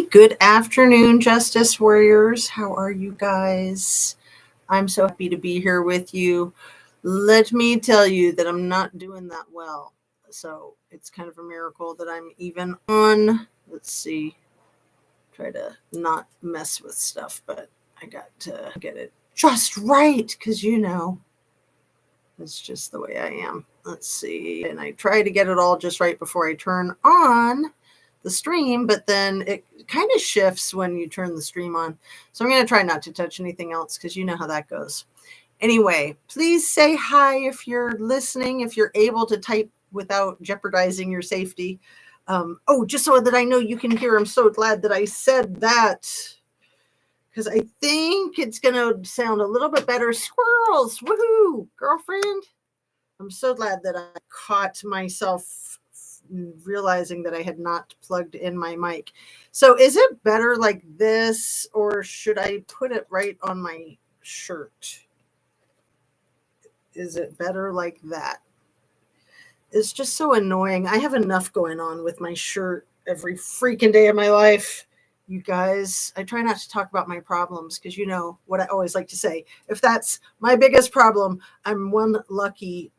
Good afternoon, Justice Warriors. How are you guys? I'm so happy to be here with you. Let me tell you that I'm not doing that well. So it's kind of a miracle that I'm even on. Let's see. Try to not mess with stuff, but I got to get it just right because that's just the way I am. Let's see. And I try to get it all just right before I turn on the stream, but then it kind of shifts when you turn the stream on. So I'm going to try not to touch anything else because you know how that goes. Anyway, please say hi if you're listening, if you're able to type without jeopardizing your safety. Just so that I know you can hear, I'm so glad that I said that because I think it's going to sound a little bit better. Squirrels, woohoo, girlfriend. I'm so glad that I caught myself realizing that I had not plugged in my mic. So is it better like this, or should I put it right on my shirt? Is it better like that? It's just so annoying. I have enough going on with my shirt every freaking day of my life. You guys, I try not to talk about my problems because you know what I always like to say. If that's my biggest problem, I'm one lucky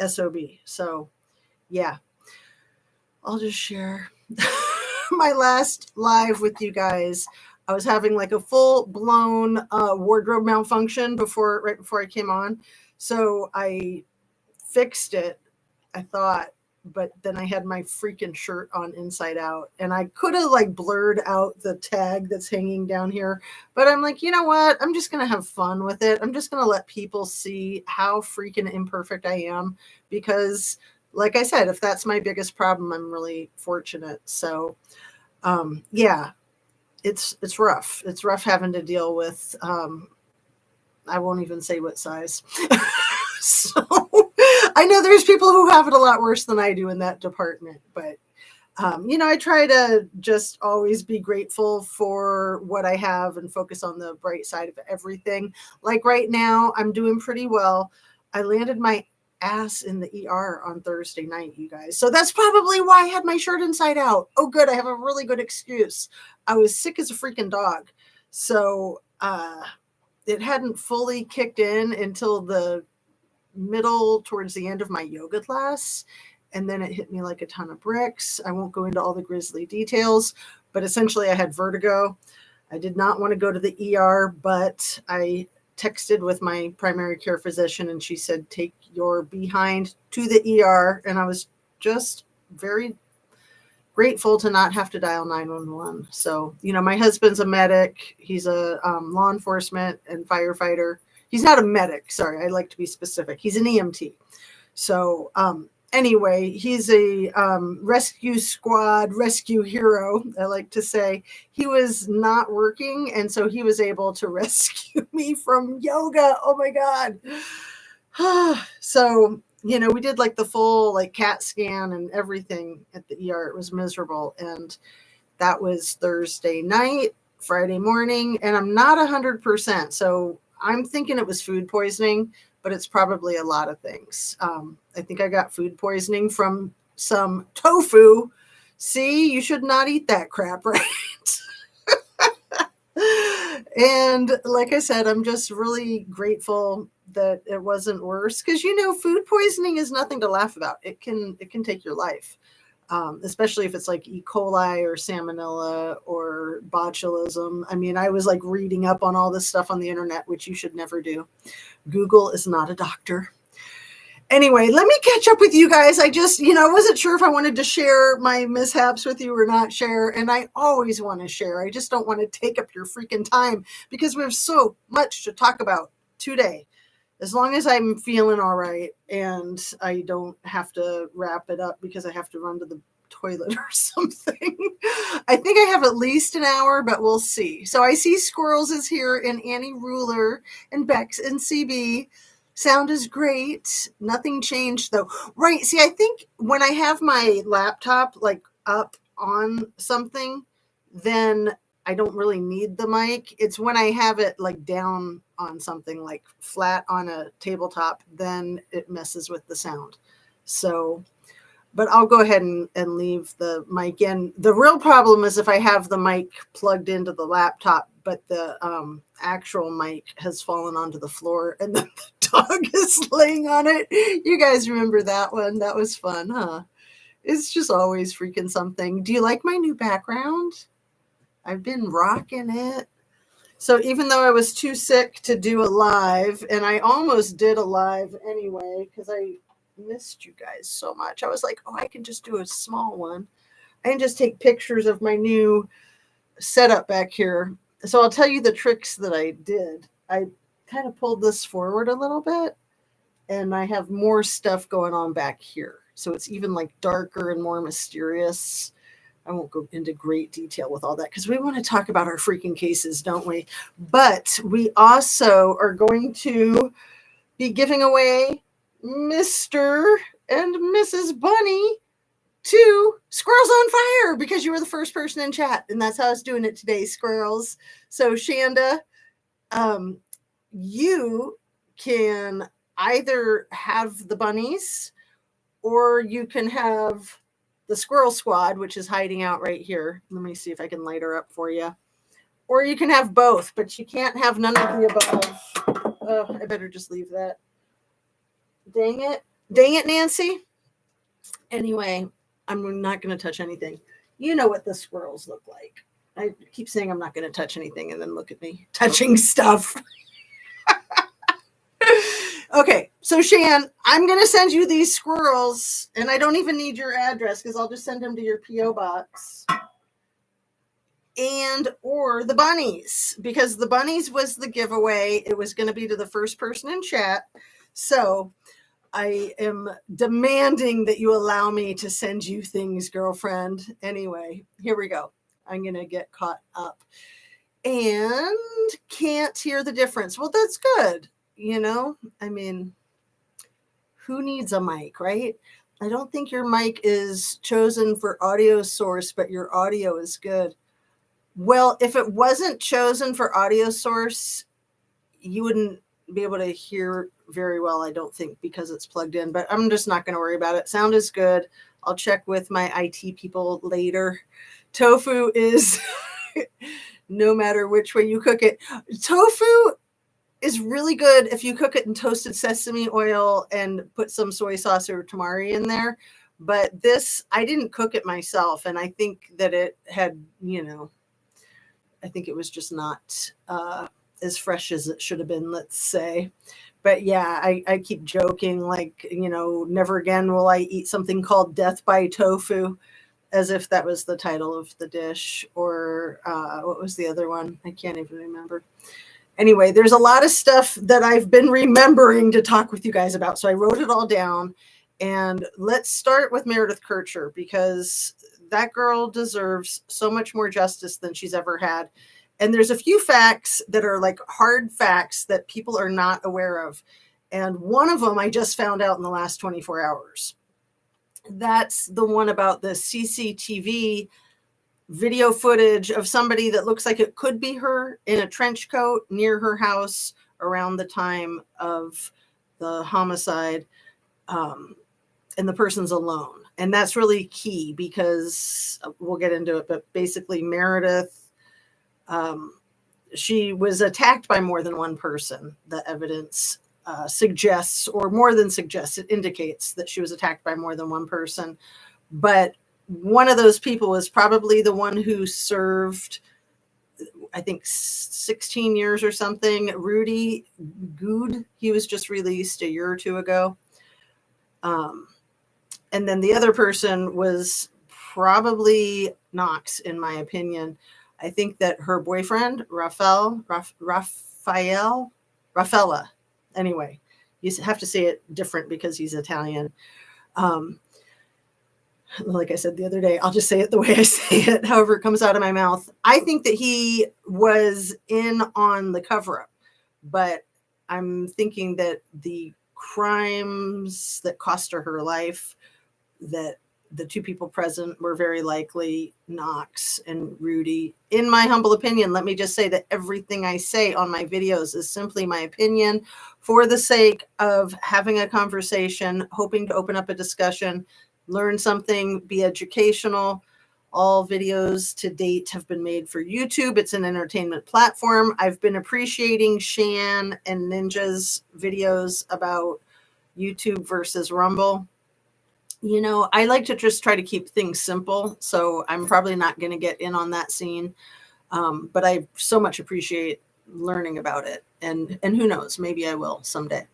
SOB. So yeah, I'll just share my last live with you guys. I was having like a full blown wardrobe malfunction right before I came on. So I fixed it, I thought, but then I had my freaking shirt on inside out and I could have like blurred out the tag that's hanging down here. But I'm like, you know what? I'm just going to have fun with it. I'm just going to let people see how freaking imperfect I am because like I said, if that's my biggest problem, I'm really fortunate. So yeah, it's rough. It's rough having to deal with, I won't even say what size. So I know there's people who have it a lot worse than I do in that department, but I try to just always be grateful for what I have and focus on the bright side of everything. Like right now, I'm doing pretty well. I landed my ass in the ER on Thursday night, you guys. So that's probably why I had my shirt inside out. Oh, good. I have a really good excuse. I was sick as a freaking dog. So it hadn't fully kicked in until the middle towards the end of my yoga class. And then it hit me like a ton of bricks. I won't go into all the grisly details, but essentially I had vertigo. I did not want to go to the ER, but I texted with my primary care physician and she said, take your behind to the ER. And I was just very grateful to not have to dial 911. So, my husband's a medic. He's a law enforcement and firefighter. He's not a medic. Sorry, I like to be specific. He's an EMT. So anyway, he's a rescue squad, rescue hero, I like to say. He was not working, and so he was able to rescue me from yoga. Oh, my God. So, we did like the full like CAT scan and everything at the ER. It was miserable. And that was Thursday night, Friday morning, and I'm not 100%. So I'm thinking it was food poisoning, but it's probably a lot of things. I think I got food poisoning from some tofu. See, you should not eat that crap, right? And like I said, I'm just really grateful that it wasn't worse because, food poisoning is nothing to laugh about. It can take your life. Especially if it's like E. coli or salmonella or botulism. I mean, I was like reading up on all this stuff on the internet, which you should never do. Google is not a doctor. Anyway, let me catch up with you guys. I just, I wasn't sure if I wanted to share my mishaps with you or not share. And I always want to share. I just don't want to take up your freaking time because we have so much to talk about today. As long as I'm feeling all right and I don't have to wrap it up because I have to run to the toilet or something. I think I have at least an hour, but we'll see. So I see Squirrels is here and Annie Ruler and Bex and CB. Sound is great. Nothing changed though. Right. See, I think when I have my laptop like up on something, then I don't really need the mic. It's when I have it like down on something like flat on a tabletop, then it messes with the sound. So, But I'll go ahead and leave the mic in. The real problem is if I have the mic plugged into the laptop, but the actual mic has fallen onto the floor and the dog is laying on it. You guys remember that one? That was fun, huh? It's just always freaking something. Do you like my new background? I've been rocking it. So even though I was too sick to do a live, and I almost did a live anyway, because I missed you guys so much. I was like, oh, I can just do a small one. I can just take pictures of my new setup back here. So I'll tell you the tricks that I did. I kind of pulled this forward a little bit, and I have more stuff going on back here. So it's even like darker and more mysterious. I won't go into great detail with all that because we want to talk about our freaking cases, don't we? But we also are going to be giving away Mr. and Mrs. Bunny to Squirrels on Fire because you were the first person in chat. And that's how I was doing it today, Squirrels. So Shanda, you can either have the bunnies or you can have the Squirrel Squad, which is hiding out right here. Let me see if I can light her up for you. Or you can have both, but you can't have none of the above. Oh, I better just leave that. Dang it. Dang it, Nancy. Anyway, I'm not going to touch anything. You know what the squirrels look like. I keep saying I'm not going to touch anything, and then look at me touching stuff. Okay, so Shan, I'm going to send you these squirrels, and I don't even need your address because I'll just send them to your P.O. box. And or the bunnies, because the bunnies was the giveaway. It was going to be to the first person in chat. So I am demanding that you allow me to send you things, girlfriend. Anyway, here we go. I'm going to get caught up and can't hear the difference. Well, that's good. You know, I mean, who needs a mic, right? I don't think your mic is chosen for audio source, but your audio is good. Well, if it wasn't chosen for audio source, you wouldn't be able to hear very well, I don't think, because it's plugged in, but I'm just not going to worry about it. Sound is good. I'll check with my IT people later. Tofu is, no matter which way you cook it, tofu is really good if you cook it in toasted sesame oil and put some soy sauce or tamari in there. But this, I didn't cook it myself, and I think that it had, you know, I think it was just not as fresh as it should have been, let's say. But yeah, I keep joking, like, you know, never again will I eat something called death by tofu, as if that was the title of the dish. Or what was the other one? I can't even remember. Anyway, there's a lot of stuff that I've been remembering to talk with you guys about. So I wrote it all down. And let's start with Meredith Kercher, because that girl deserves so much more justice than she's ever had. And there's a few facts that are like hard facts that people are not aware of. And one of them I just found out in the last 24 hours. That's the one about the CCTV video footage of somebody that looks like it could be her in a trench coat near her house around the time of the homicide. And the person's alone. And that's really key because we'll get into it. But basically, Meredith, she was attacked by more than one person. The evidence suggests, or more than suggests, it indicates that she was attacked by more than one person. But one of those people was probably the one who served, I think, 16 years or something. Rudy Good, he was just released a year or two ago. And then the other person was probably Knox, in my opinion. I think that her boyfriend, Rafaela, anyway, you have to say it different because he's Italian. Like I said the other day, I'll just say it the way I say it, however it comes out of my mouth. I think that he was in on the cover-up, but I'm thinking that the crimes that cost her life, that the two people present were very likely Knox and Rudy. In my humble opinion, let me just say that everything I say on my videos is simply my opinion for the sake of having a conversation, hoping to open up a discussion. learn something, be educational. All videos to date have been made for YouTube. It's an entertainment platform. I've been appreciating Shan and Ninja's videos about YouTube versus Rumble. You know, I like to just try to keep things simple, so I'm probably not going to get in on that scene. But I so much appreciate learning about it, and who knows, maybe I will someday.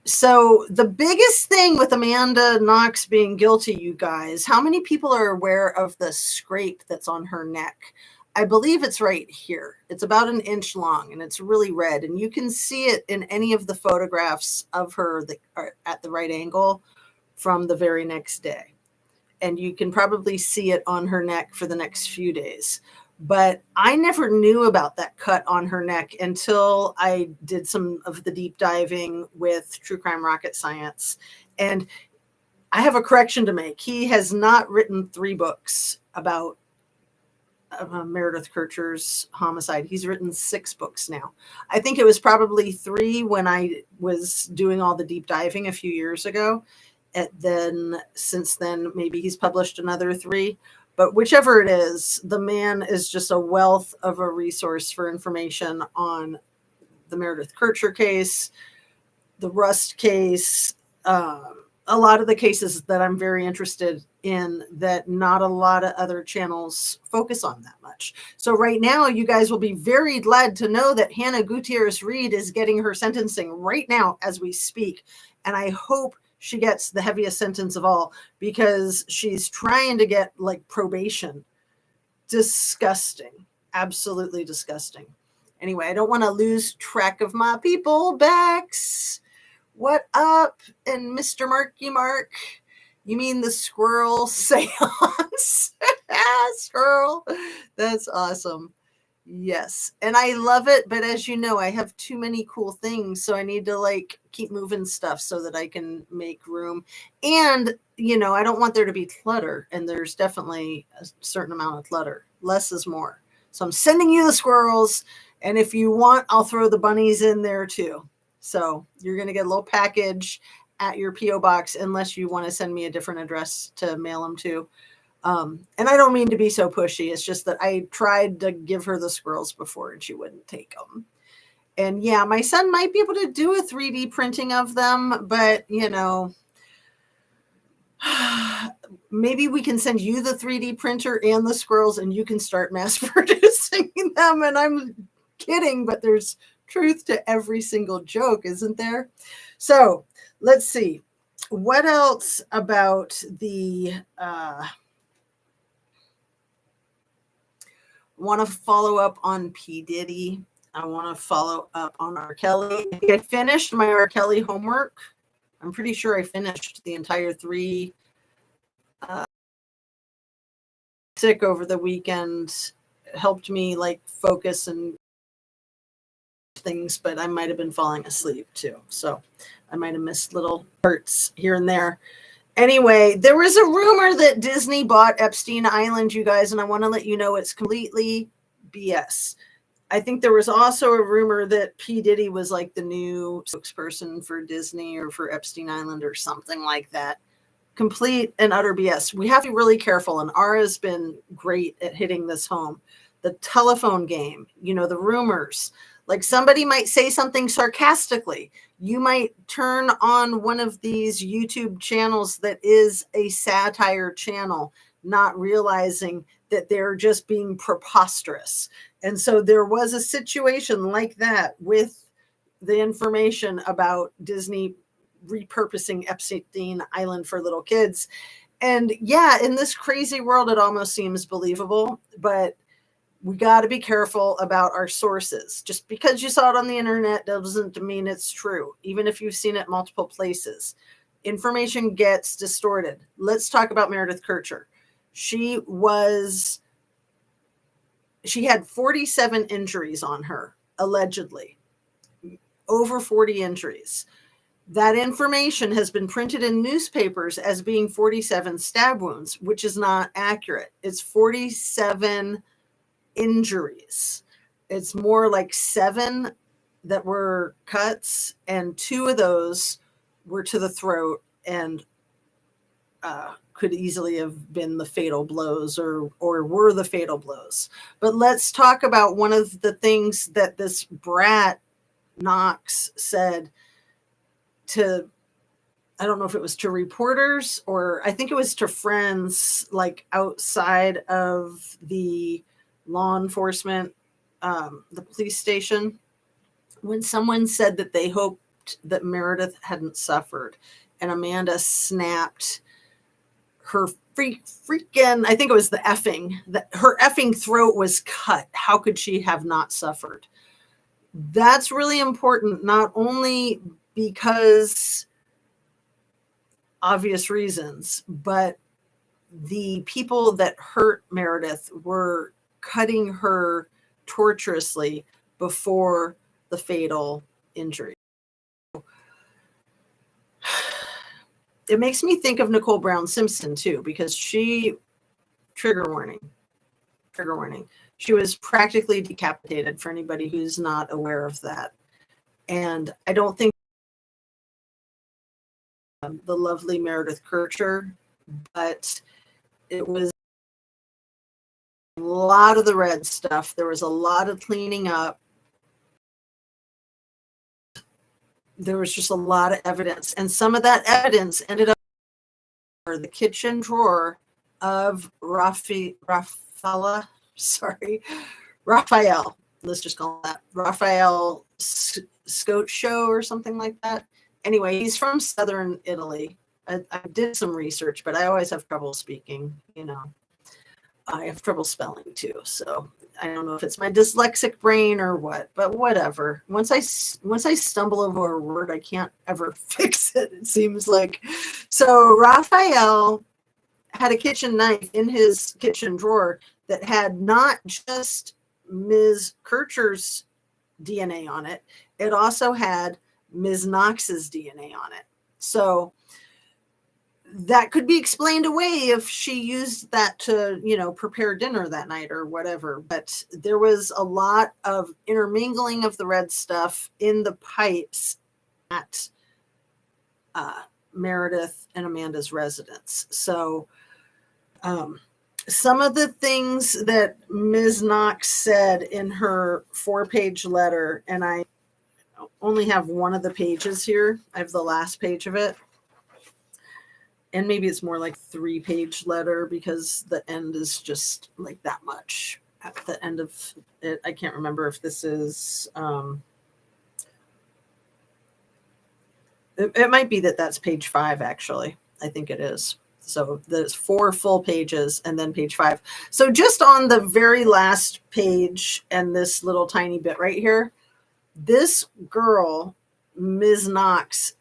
So the biggest thing with Amanda Knox being guilty, you guys, how many people are aware of the scrape that's on her neck? I believe it's right here. It's about an inch long and it's really red, and you can see it in any of the photographs of her that are at the right angle from the very next day. And you can probably see it on her neck for the next few days. But I never knew about that cut on her neck until I did some of the deep diving with True Crime Rocket Science. And I have a correction to make. He has not written 3 books about Meredith Kercher's homicide. He's written 6 books now. I think it was probably 3 when I was doing all the deep diving a few years ago. And then since then, maybe he's published another 3. But whichever it is, the man is just a wealth of a resource for information on the Meredith Kercher case, the Rust case, a lot of the cases that I'm very interested in that not a lot of other channels focus on that much. So right now, you guys will be very glad to know that Hannah Gutierrez-Reed is getting her sentencing right now as we speak. And I hope she gets the heaviest sentence of all, because she's trying to get like probation. Disgusting. Absolutely disgusting. Anyway, I don't want to lose track of my people. Bex, what up? And Mr. Marky Mark, you mean the squirrel seance? Squirrel. That's awesome. Yes. And I love it. But as you know, I have too many cool things. So I need to like keep moving stuff so that I can make room. And, you know, I don't want there to be clutter. And there's definitely a certain amount of clutter. Less is more. So I'm sending you the squirrels. And if you want, I'll throw the bunnies in there too. So you're going to get a little package at your P.O. box unless you want to send me a different address to mail them to. And I don't mean to be so pushy. It's just that I tried to give her the squirrels before and she wouldn't take them. And yeah, my son might be able to do a 3D printing of them, but you know, maybe we can send you the 3D printer and the squirrels and you can start mass producing them. And I'm kidding, but there's truth to every single joke, isn't there? So let's see. What else about the want to follow up on P. Diddy. I want to follow up on R. Kelly. I finished my R. Kelly homework. I'm pretty sure I finished the entire 3. Sick over the weekend helped me like focus and things, but I might have been falling asleep too. So I might have missed little parts here and there. Anyway, there was a rumor that Disney bought Epstein Island, you guys, and I want to let you know it's completely BS. I think there was also a rumor that P. Diddy was like the new spokesperson for Disney or for Epstein Island or something like that. Complete and utter BS. We have to be really careful, and Ara's been great at hitting this home. The telephone game, you know, the rumors. Like somebody might say something sarcastically. You might turn on one of these YouTube channels that is a satire channel, not realizing that they're just being preposterous. And so there was a situation like that with the information about Disney repurposing Epstein Island for little kids. And yeah, in this crazy world, it almost seems believable, but we got to be careful about our sources. Just because you saw it on the internet doesn't mean it's true, even if you've seen it multiple places. Information gets distorted. Let's talk about Meredith Kercher. She had 47 injuries on her, allegedly. Over 40 injuries. That information has been printed in newspapers as being 47 stab wounds, which is not accurate. It's 47 injuries. It's more like 7 that were cuts, and 2 of those were to the throat and could easily have been the fatal blows or were the fatal blows. But let's talk about one of the things that this brat Knox said to, I don't know if it was to reporters or I think it was to friends, like outside of the law enforcement, the police station, when someone said that they hoped that Meredith hadn't suffered, and Amanda snapped her freaking, I think it was the effing, her effing throat was cut. How could she have not suffered? That's really important, not only because obvious reasons, but the people that hurt Meredith were cutting her torturously before the fatal injury. It makes me think of Nicole Brown Simpson too, because she, trigger warning, she was practically decapitated, for anybody who's not aware of that. And I don't think the lovely Meredith Kercher, but it was a lot of the red stuff. There was a lot of cleaning up. There was just a lot of evidence, and some of that evidence ended up in the kitchen drawer of Raphael. Let's just call that Raphael Scout Show or something like that. Anyway, he's from southern Italy. I did some research, but I always have trouble speaking. I have trouble spelling too, so I don't know if it's my dyslexic brain or what, but whatever. Once I stumble over a word, I can't ever fix it, it seems like. So Raphael had a kitchen knife in his kitchen drawer that had not just Ms. Kercher's DNA on it, it also had Ms. Knox's DNA on it. So that could be explained away if she used that to, prepare dinner that night or whatever. But there was a lot of intermingling of the red stuff in the pipes at Meredith and Amanda's residence. So some of the things that Ms. Knox said in her 4-page letter, and I only have one of the pages here. I have the last page of it. And maybe it's more like 3-page letter because the end is just like that much at the end of it. I can't remember if this is, it might be that's page 5, actually. I think it is. So there's 4 full pages and then page 5. So just on the very last page and this little tiny bit right here, this girl, Ms. Knox,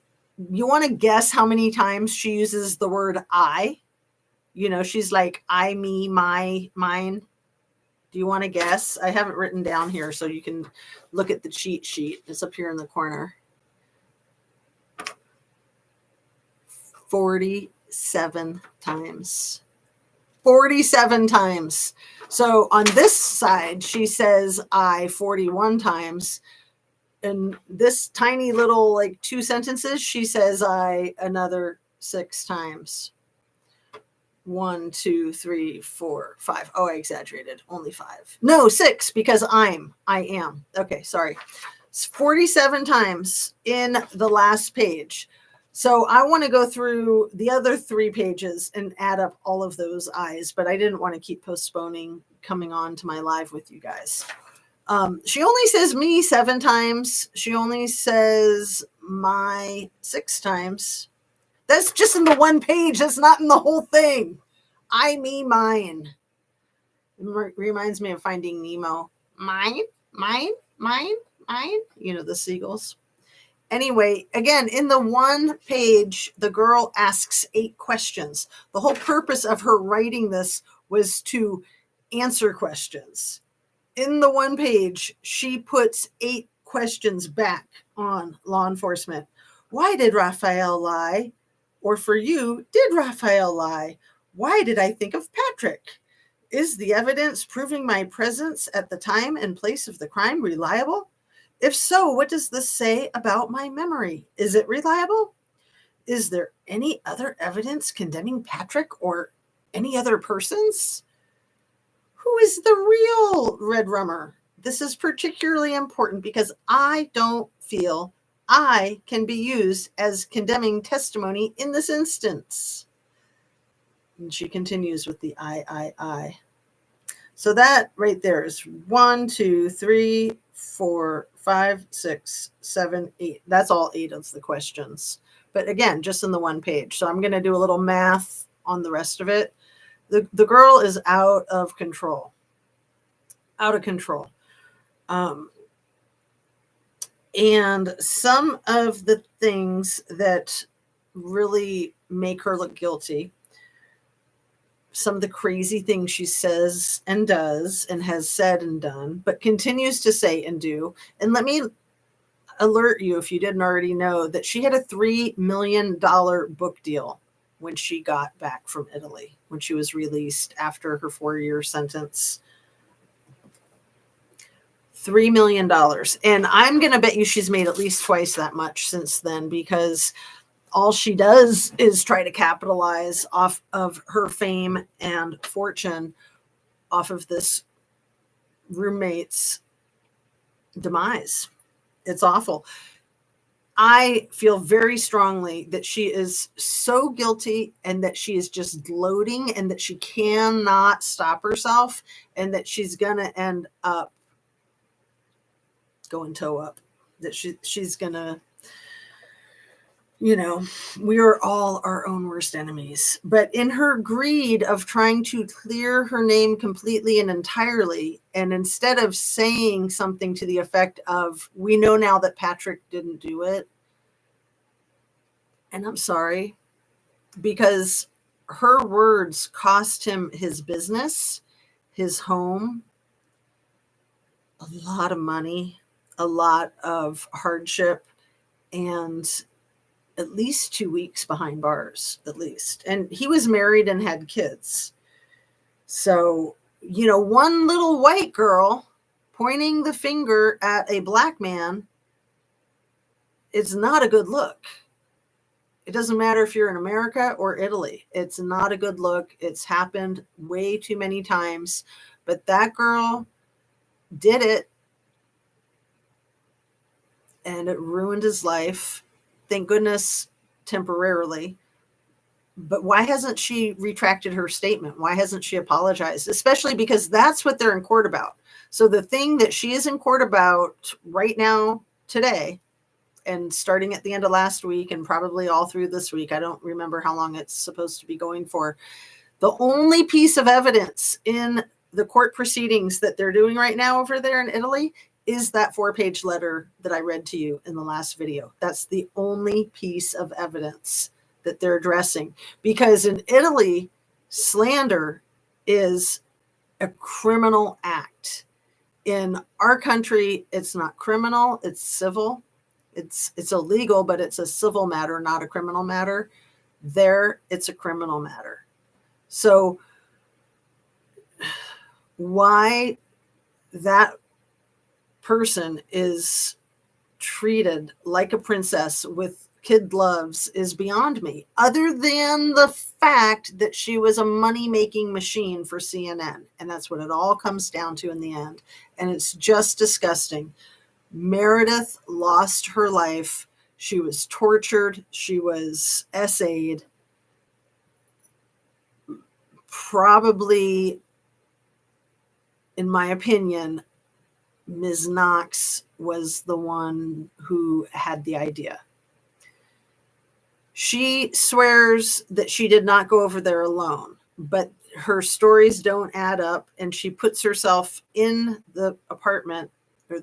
you want to guess how many times she uses the word I? She's like, I, me, my, mine. Do you want to guess? I have it written down here so you can look at the cheat sheet. It's up here in the corner. 47 times. 47 times. So on this side, she says I 41 times. And this tiny little 2 sentences, she says I another 6 times. 1, 2, 3, 4, 5. Oh, I exaggerated. Only 5. No, 6 because I am. Okay, sorry. It's 47 times in the last page. So I want to go through the other 3 pages and add up all of those I's, but I didn't want to keep postponing coming on to my live with you guys. She only says me 7 times. She only says my 6 times. That's just in the 1 page. That's not in the whole thing. I, me, mine. It reminds me of Finding Nemo. Mine. The seagulls. Anyway, again, in the 1 page, the girl asks 8 questions. The whole purpose of her writing this was to answer questions. In the 1 page, she puts 8 questions back on law enforcement. Why did Raphael lie? Or for you, did Raphael lie? Why did I think of Patrick? Is the evidence proving my presence at the time and place of the crime reliable? If so, what does this say about my memory? Is it reliable? Is there any other evidence condemning Patrick or any other persons? Who is the real Red Rummer? This is particularly important because I don't feel I can be used as condemning testimony in this instance. And she continues with the I. So that right there is 1, 2, 3, 4, 5, 6, 7, 8. That's all 8 of the questions. But again, just in the one page. So I'm going to do a little math on the rest of it. The girl is out of control. Out of control. And some of the things that really make her look guilty, some of the crazy things she says and does and has said and done, but continues to say and do. And let me alert you, if you didn't already know, that she had a $3 million book deal when she got back from Italy, when she was released after her 4-year sentence. $3 million. And I'm going to bet you she's made at least twice that much since then, because all she does is try to capitalize off of her fame and fortune off of this roommate's demise. It's awful. I feel very strongly that she is so guilty and that she is just gloating and that she cannot stop herself and that she's going to end up going toe up, that she's going to, we are all our own worst enemies. But in her greed of trying to clear her name completely and entirely, and instead of saying something to the effect of, we know now that Patrick didn't do it, and I'm sorry, because her words cost him his business, his home, a lot of money, a lot of hardship, and at least 2 weeks behind bars, at least. And he was married and had kids. So, one little white girl pointing the finger at a black man is not a good look. It doesn't matter if you're in America or Italy. It's not a good look. It's happened way too many times. But that girl did it, and it ruined his life. Thank goodness, temporarily. But why hasn't she retracted her statement? Why hasn't she apologized? Especially because that's what they're in court about. So the thing that she is in court about right now, today, and starting at the end of last week and probably all through this week, I don't remember how long it's supposed to be going for. The only piece of evidence in the court proceedings that they're doing right now over there in Italy is that 4-page letter that I read to you in the last video. That's the only piece of evidence that they're addressing. Because in Italy, slander is a criminal act. In our country, it's not criminal, it's civil. It's illegal, but it's a civil matter, not a criminal matter. There, it's a criminal matter. So why that person is treated like a princess with kid gloves is beyond me, other than the fact that she was a money-making machine for CNN. And that's what it all comes down to in the end. And it's just disgusting. Meredith lost her life. She was tortured. She was essayed. Probably, in my opinion, Ms. Knox was the one who had the idea. She swears that she did not go over there alone, but her stories don't add up, and she puts herself in the apartment, or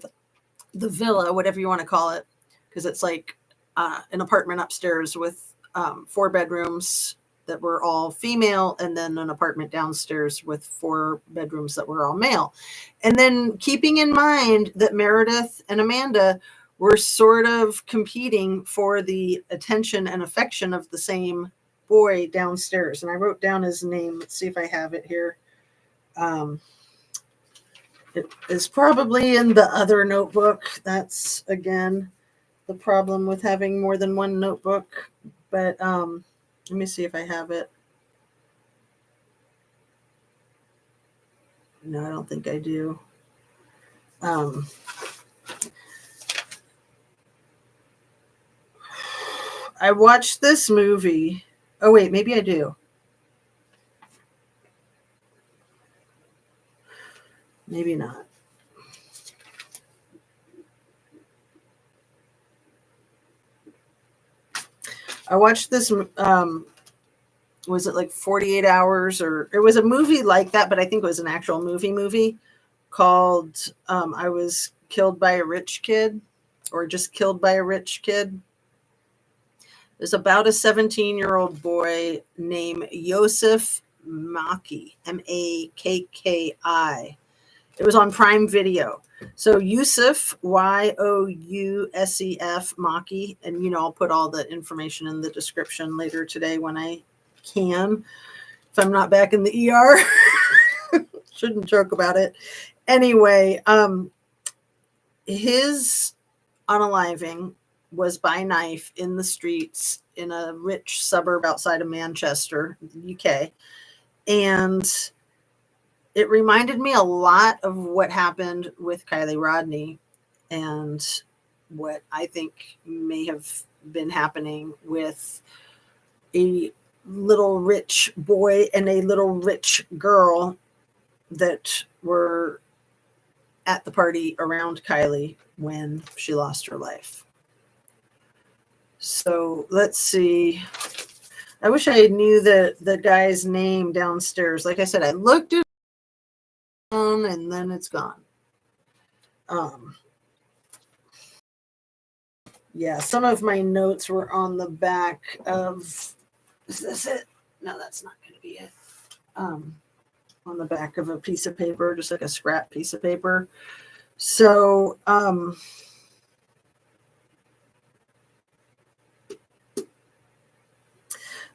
the villa, whatever you want to call it, because it's like an apartment upstairs with 4 bedrooms that were all female, and then an apartment downstairs with 4 bedrooms that were all male. And then keeping in mind that Meredith and Amanda were sort of competing for the attention and affection of the same boy downstairs. And I wrote down his name. Let's see if I have it here. It is probably in the other notebook. That's, again, the problem with having more than one notebook. But let me see if I have it. No, I don't think I do. I watched this movie. Oh, wait, maybe I do. Maybe not. I watched this, was it like 48 Hours? Or it was a movie like that, but I think it was an actual movie called I Was Killed by a Rich Kid, or Just Killed by a Rich Kid. It's about a 17-year-old boy named Yousef Makki, Makki. It was on Prime Video. So Yousef, Yousef Makki, and I'll put all the information in the description later today when I can, if I'm not back in the ER. Shouldn't joke about it. Anyway, his unaliving was by knife in the streets in a rich suburb outside of Manchester, UK. And it reminded me a lot of what happened with Kylie Rodney and what I think may have been happening with a little rich boy and a little rich girl that were at the party around Kylie when she lost her life. So let's see. I wish I knew the guy's name downstairs. Like I said, I looked it on and then it's gone. Yeah, some of my notes were on the back of, is this it? No, that's not going to be it. On the back of a piece of paper, just like a scrap piece of paper. So,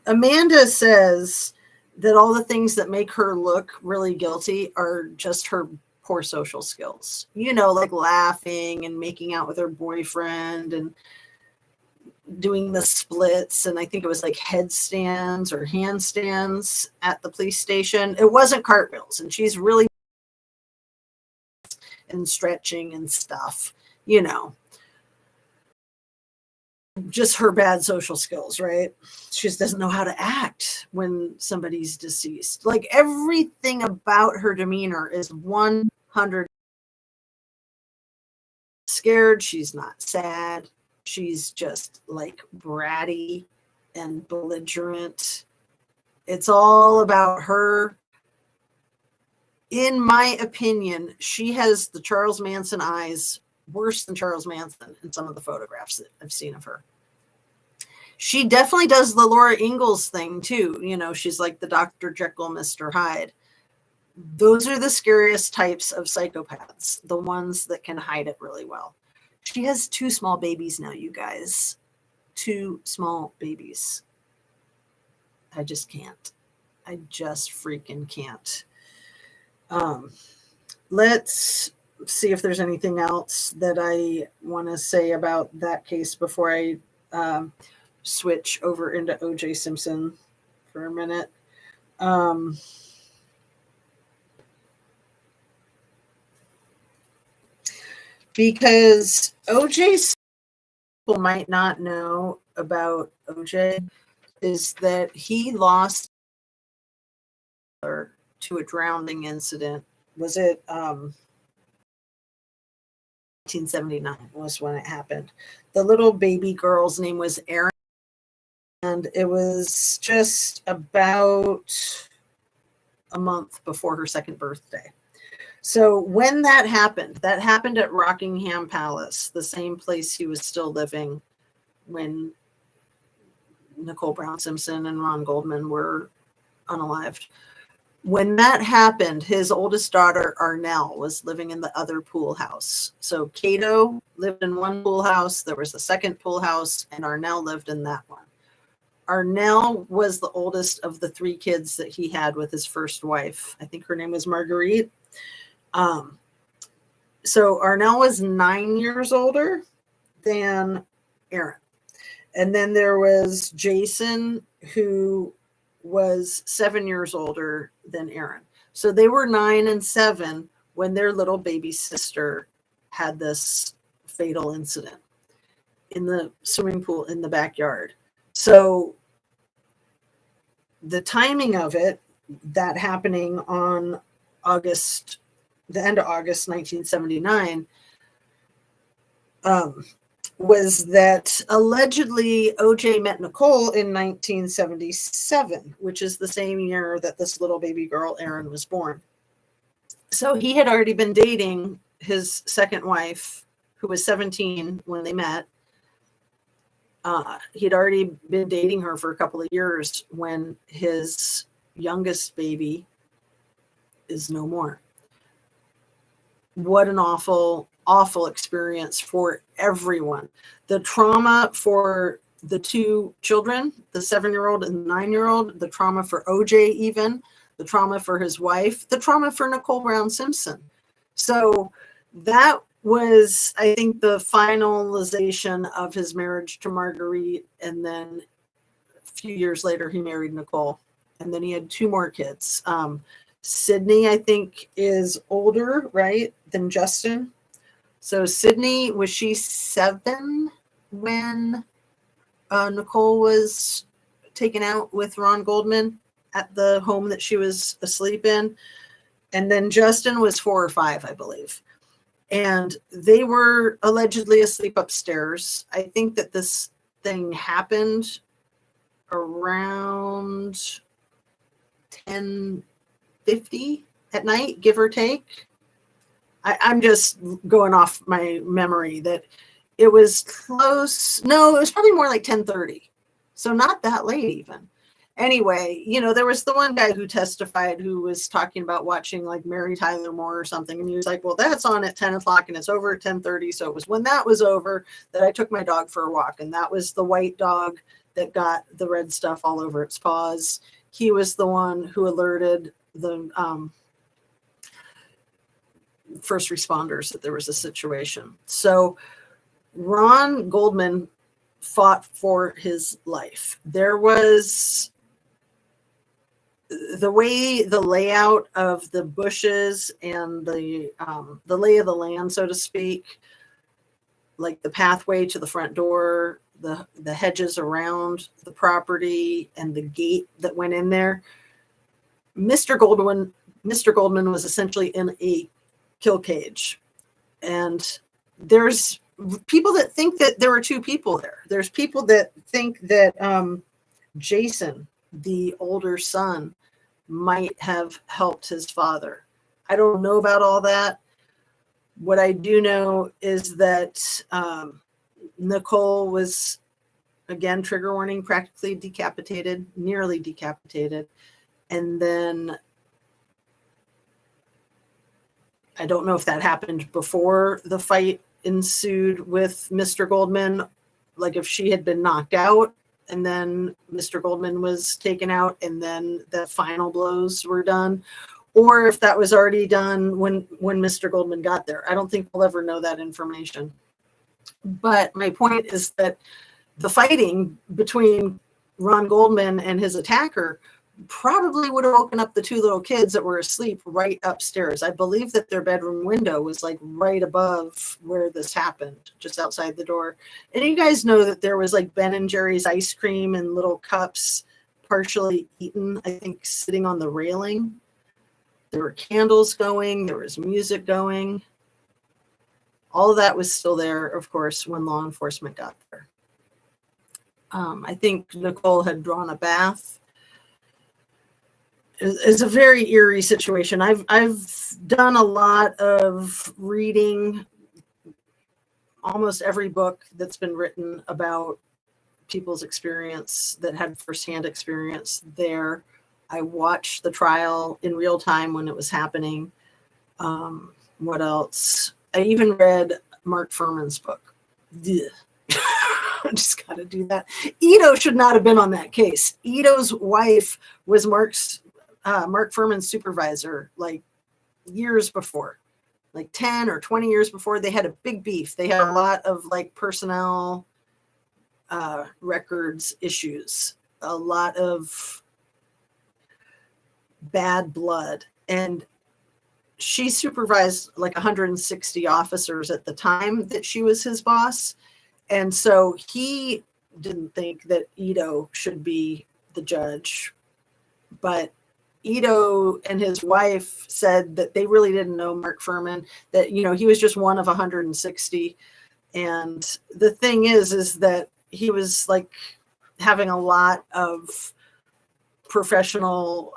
Amanda says that all the things that make her look really guilty are just her poor social skills. Like laughing and making out with her boyfriend and doing the splits. And I think it was like headstands or handstands at the police station. It wasn't cartwheels. And she's really and stretching and stuff, just her bad social skills, right? She just doesn't know how to act when somebody's deceased. Like everything about her demeanor is 100 scared. She's not sad. She's just like bratty and belligerent. It's all about her. In my opinion, she has the Charles Manson eyes, worse than Charles Manson in some of the photographs that I've seen of her. She definitely does the Laura Ingalls thing too. She's like the Dr. Jekyll, Mr. Hyde. Those are the scariest types of psychopaths, the ones that can hide it really well. She has 2 small babies now, you guys. 2 small babies. I just can't. I just freaking can't. Let's see if there's anything else that I want to say about that case before I switch over into O.J. Simpson for a minute. Because O.J. people might not know about O.J. is that he lost to a drowning incident. Was it 1979 was when it happened. The little baby girl's name was Erin, and it was just about a month before her 2nd birthday. So when that happened at Rockingham Palace, the same place he was still living when Nicole Brown Simpson and Ron Goldman were unalived. When that happened, his oldest daughter, Arnell, was living in the other pool house. So Cato lived in one pool house. There was a second pool house, and Arnell lived in that one. Arnell was the oldest of the 3 kids that he had with his first wife. I think her name was Marguerite. So Arnell was 9 years older than Erin. And then there was Jason, who was 7 years older than Aaron. So they were 9 and 7 when their little baby sister had this fatal incident in the swimming pool in the backyard. So the timing of it, that happening on the end of August 1979, was that allegedly OJ met Nicole in 1977, which is the same year that this little baby girl, Erin, was born. So he had already been dating his second wife, who was 17 when they met. He'd already been dating her for a couple of years when his youngest baby is no more. What an awful, awful experience for everyone. The trauma for the two children, the 7-year-old and the 9-year-old, the trauma for OJ, even the trauma for his wife, the trauma for Nicole Brown Simpson. So that was, I think, the finalization of his marriage to Marguerite. And then a few years later, he married Nicole. And then he had 2 more kids. Sydney, I think, is older, right, than Justin. So Sydney, was she 7 when Nicole was taken out with Ron Goldman at the home that she was asleep in? And then Justin was 4 or 5, I believe. And they were allegedly asleep upstairs. I think that this thing happened around 10:50 at night, give or take. I'm just going off my memory that it was close. No, it was probably more like 10:30. So not that late even. Anyway, there was the one guy who testified who was talking about watching like Mary Tyler Moore or something. And he was like, well, that's on at 10 o'clock and it's over at 10:30. So it was when that was over that I took my dog for a walk. And that was the white dog that got the red stuff all over its paws. He was the one who alerted the first responders that there was a situation. So Ron Goldman fought for his life. There was the layout of the bushes and the lay of the land, so to speak, like the pathway to the front door, the hedges around the property, and the gate that went in there. Mr. Goldman was essentially in a kill cage. And there's people that think that there were 2 people there. There's people that think that Jason, the older son, might have helped his father. I don't know about all that. What I do know is that Nicole was, again, trigger warning, practically decapitated, nearly decapitated. And then I don't know if that happened before the fight ensued with Mr. Goldman, like if she had been knocked out and then Mr. Goldman was taken out and then the final blows were done, or if that was already done when Mr. Goldman got there. I don't think we'll ever know that information. But my point is that the fighting between Ron Goldman and his attacker probably would have woken up the 2 little kids that were asleep right upstairs. I believe that their bedroom window was like right above where this happened, just outside the door. And you guys know that there was like Ben and Jerry's ice cream in little cups, partially eaten, I think, sitting on the railing. There were candles going, there was music going. All of that was still there, of course, when law enforcement got there. I think Nicole had drawn a bath. It's a very eerie situation. I've done a lot of reading, almost every book that's been written about people's experience that had firsthand experience there. I watched the trial in real time when it was happening. What else? I even read Mark Furman's book. I just got to do that. Ito should not have been on that case. Ito's wife was Mark Furman's supervisor, like years before, like 10 or 20 years before. They had a big beef. They had a lot of like personnel records issues, a lot of bad blood. And she supervised like 160 officers at the time that she was his boss. And so he didn't think that Ito should be the judge. But Ito and his wife said that they really didn't know Mark Fuhrman, that, you know, he was just one of 160. And the thing is that he was like having a lot of professional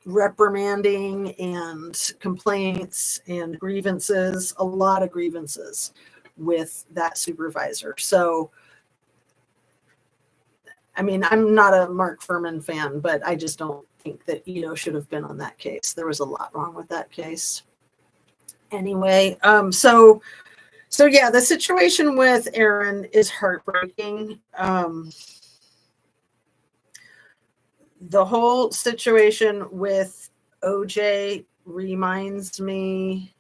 reprimanding and complaints and grievances, a lot of grievances with that supervisor. So, I mean, I'm not a Mark Fuhrman fan, but I just don't think that Ito should have been on that case. There was a lot wrong with that case. Anyway, so yeah, the situation with Aaron is heartbreaking. The whole situation with OJ reminds me,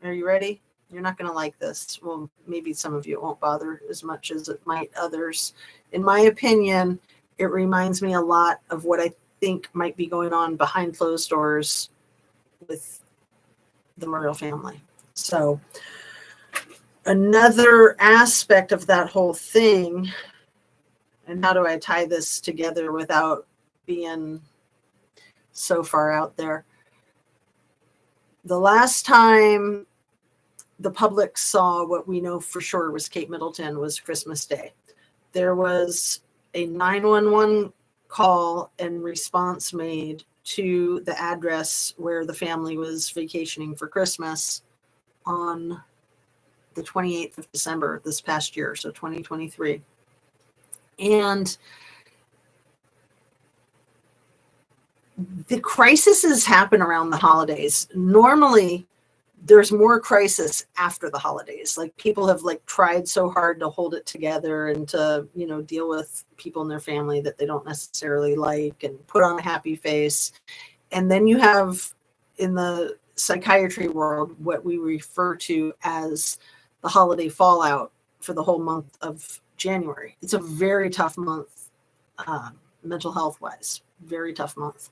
are you ready? You're not going to like this. Well, maybe some of you it won't bother as much as it might others. In my opinion, it reminds me a lot of what I think might be going on behind closed doors with the Murrell family. So another aspect of that whole thing, and how do I tie this together without being so far out there? The last time the public saw what we know for sure was Kate Middleton was Christmas Day. There was a 911 call and response made to the address where the family was vacationing for Christmas on the 28th of December this past year, so 2023. And the crises happen around the holidays. Normally, there's more crisis after the holidays. Like, people have like tried so hard to hold it together and to, you know, deal with people in their family that they don't necessarily like and put on a happy face. And then you have in the psychiatry world what we refer to as the holiday fallout for the whole month of January. It's a very tough month, mental health wise, very tough month.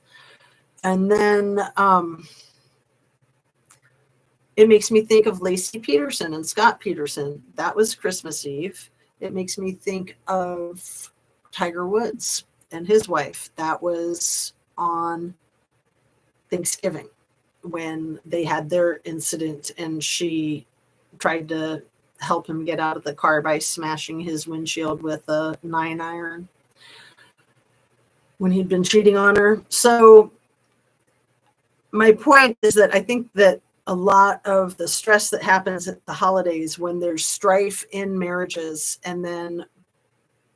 And then it makes me think of Lacey Peterson and Scott Peterson. That was Christmas Eve. It makes me think of Tiger Woods and his wife. That was on Thanksgiving when they had their incident, and she tried to help him get out of the car by smashing his windshield with a 9-iron when he'd been cheating on her. So my point is that I think that a lot of the stress that happens at the holidays when there's strife in marriages, and then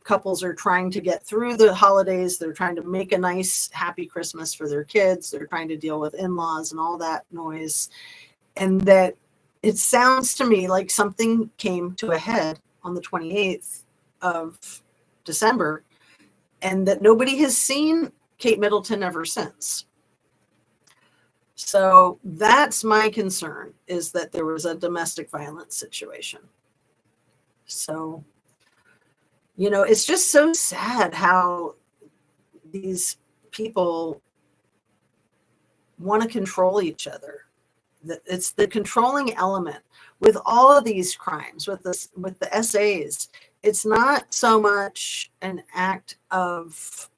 couples are trying to get through the holidays, they're trying to make a nice, happy Christmas for their kids, they're trying to deal with in-laws and all that noise, and that it sounds to me like something came to a head on the 28th of December, and that nobody has seen Kate Middleton ever since. So that's my concern, is that there was a domestic violence situation. So, you know, it's just so sad how these people want to control each other. It's the controlling element with all of these crimes, with the SAs. It's not so much an act of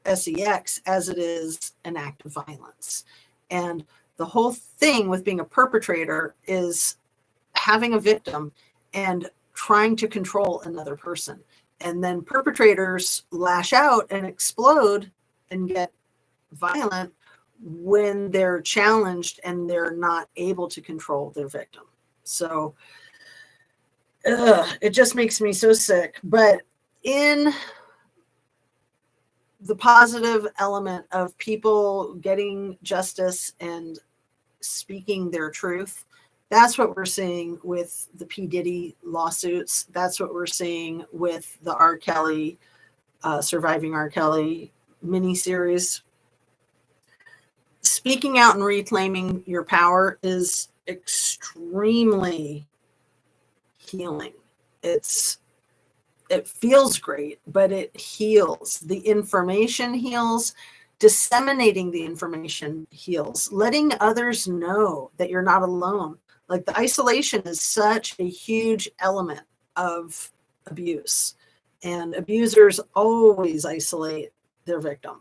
sex as it is an act of violence. And the whole thing with being a perpetrator is having a victim and trying to control another person. And then perpetrators lash out and explode and get violent when they're challenged and they're not able to control their victim. So it just makes me so sick. But in the positive element of people getting justice and speaking their truth, that's what we're seeing with the P. Diddy lawsuits. That's what we're seeing with the R. Kelly, Surviving R. Kelly miniseries. Speaking out and reclaiming your power is extremely healing. It's It feels great, but it heals. The information heals. Disseminating the information heals. Letting others know that you're not alone. Like, the isolation is such a huge element of abuse. And abusers always isolate their victim.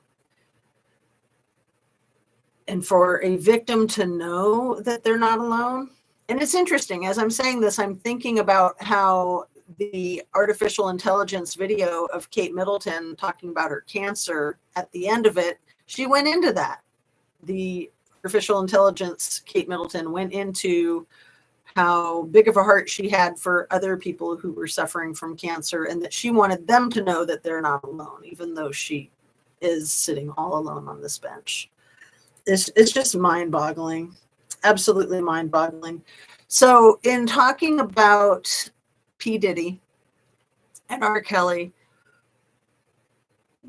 And for a victim to know that they're not alone. And it's interesting, as I'm saying this, I'm thinking about how the artificial intelligence video of Kate Middleton talking about her cancer, at the end of it, she went into that. The artificial intelligence, Kate Middleton, went into how big of a heart she had for other people who were suffering from cancer, and that she wanted them to know that they're not alone, even though she is sitting all alone on this bench. It's just mind-boggling, absolutely mind-boggling. So in talking about P. Diddy and R. Kelly,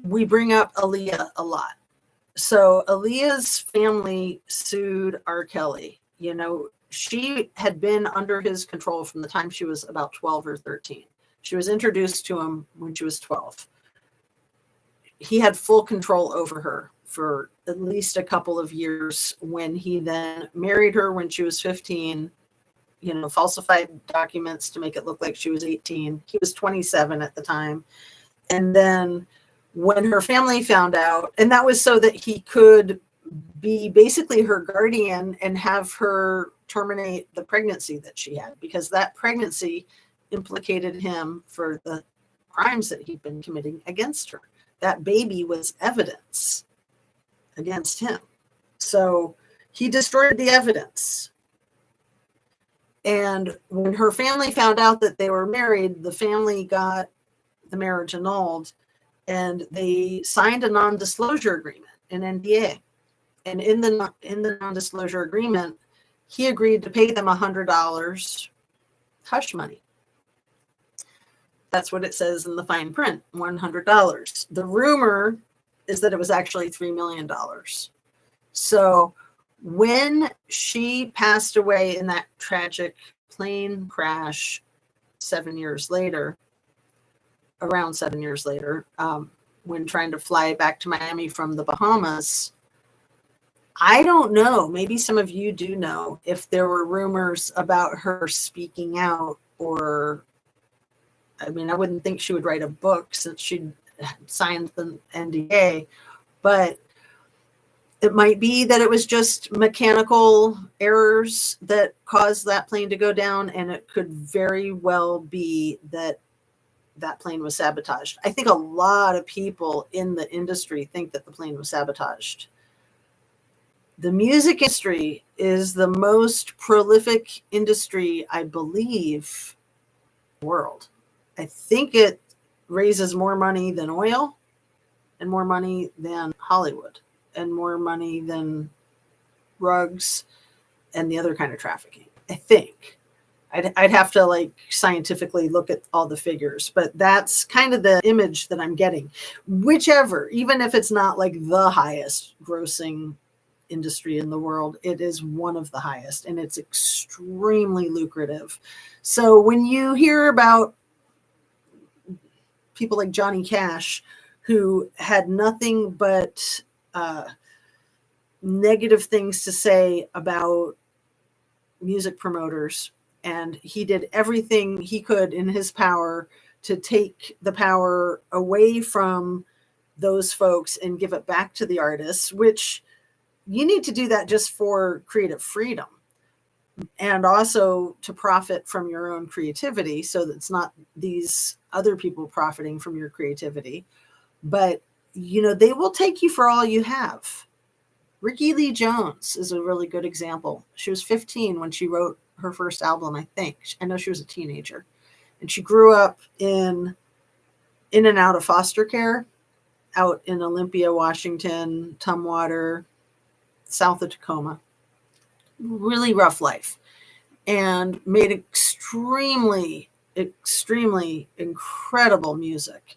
we bring up Aaliyah a lot. So Aaliyah's family sued R. Kelly. You know, she had been under his control from the time she was about 12 or 13. She was introduced to him when she was 12. He had full control over her for at least a couple of years, when he then married her when she was 15, you know, falsified documents to make it look like she was 18. He was 27 at the time. And then when her family found out, and that was so that he could be basically her guardian and have her terminate the pregnancy that she had, because that pregnancy implicated him for the crimes that he'd been committing against her. That baby was evidence against him. So he destroyed the evidence. And when her family found out that they were married, the family got the marriage annulled, and they signed a non-disclosure agreement, an NDA. And in the non-disclosure agreement, he agreed to pay them $100 hush money. That's what it says in the fine print, $100. The rumor is that it was actually $3 million. So when she passed away in that tragic plane crash 7 years later, around 7 years later, when trying to fly back to Miami from the Bahamas, I don't know, maybe some of you do know, if there were rumors about her speaking out, or, I mean, I wouldn't think she would write a book since she'd signed the NDA, but it might be that it was just mechanical errors that caused that plane to go down, and it could very well be that that plane was sabotaged. I think a lot of people in the industry think that the plane was sabotaged. The music industry is the most prolific industry, I believe, in the world. I think it raises more money than oil, and more money than Hollywood, and more money than drugs and the other kind of trafficking. I think. I'd have to like scientifically look at all the figures, but that's kind of the image that I'm getting. Whichever, even if it's not like the highest grossing industry in the world, it is one of the highest, and it's extremely lucrative. So when you hear about people like Johnny Cash, who had nothing but negative things to say about music promoters, and he did everything he could in his power to take the power away from those folks and give it back to the artists, which you need to do that just for creative freedom, and also to profit from your own creativity, so that it's not these other people profiting from your creativity. But, you know, they will take you for all you have. Ricky Lee Jones is a really good example. She was 15 when she wrote her first album, I think. I know she was a teenager. And she grew up in and out of foster care, out in Olympia, Washington, Tumwater, south of Tacoma. Really rough life. And made extremely, extremely incredible music.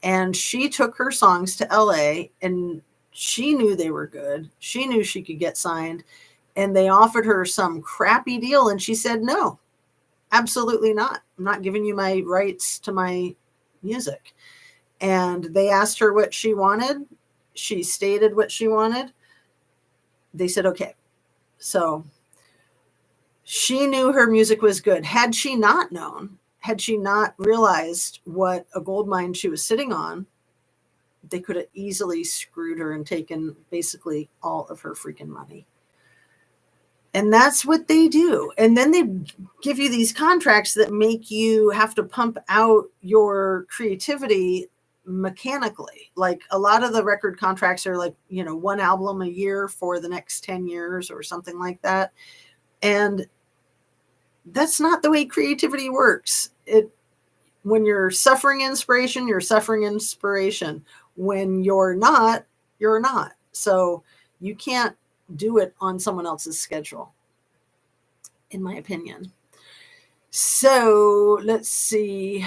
And she took her songs to LA, and she knew they were good. She knew she could get signed, and they offered her some crappy deal, and she said, no, absolutely not. I'm not giving you my rights to my music. And they asked her what she wanted. She stated what she wanted. They said, okay. So she knew her music was good. Had she not known, had she not realized what a gold mine she was sitting on, they could have easily screwed her and taken basically all of her freaking money. And that's what they do. And then they give you these contracts that make you have to pump out your creativity mechanically. Like a lot of the record contracts are like, you know, one album a year for the next 10 years or something like that. And that's not the way creativity works. When you're suffering inspiration, you're suffering inspiration. When you're not, you're not. So you can't do it on someone else's schedule, in my opinion. So let's see.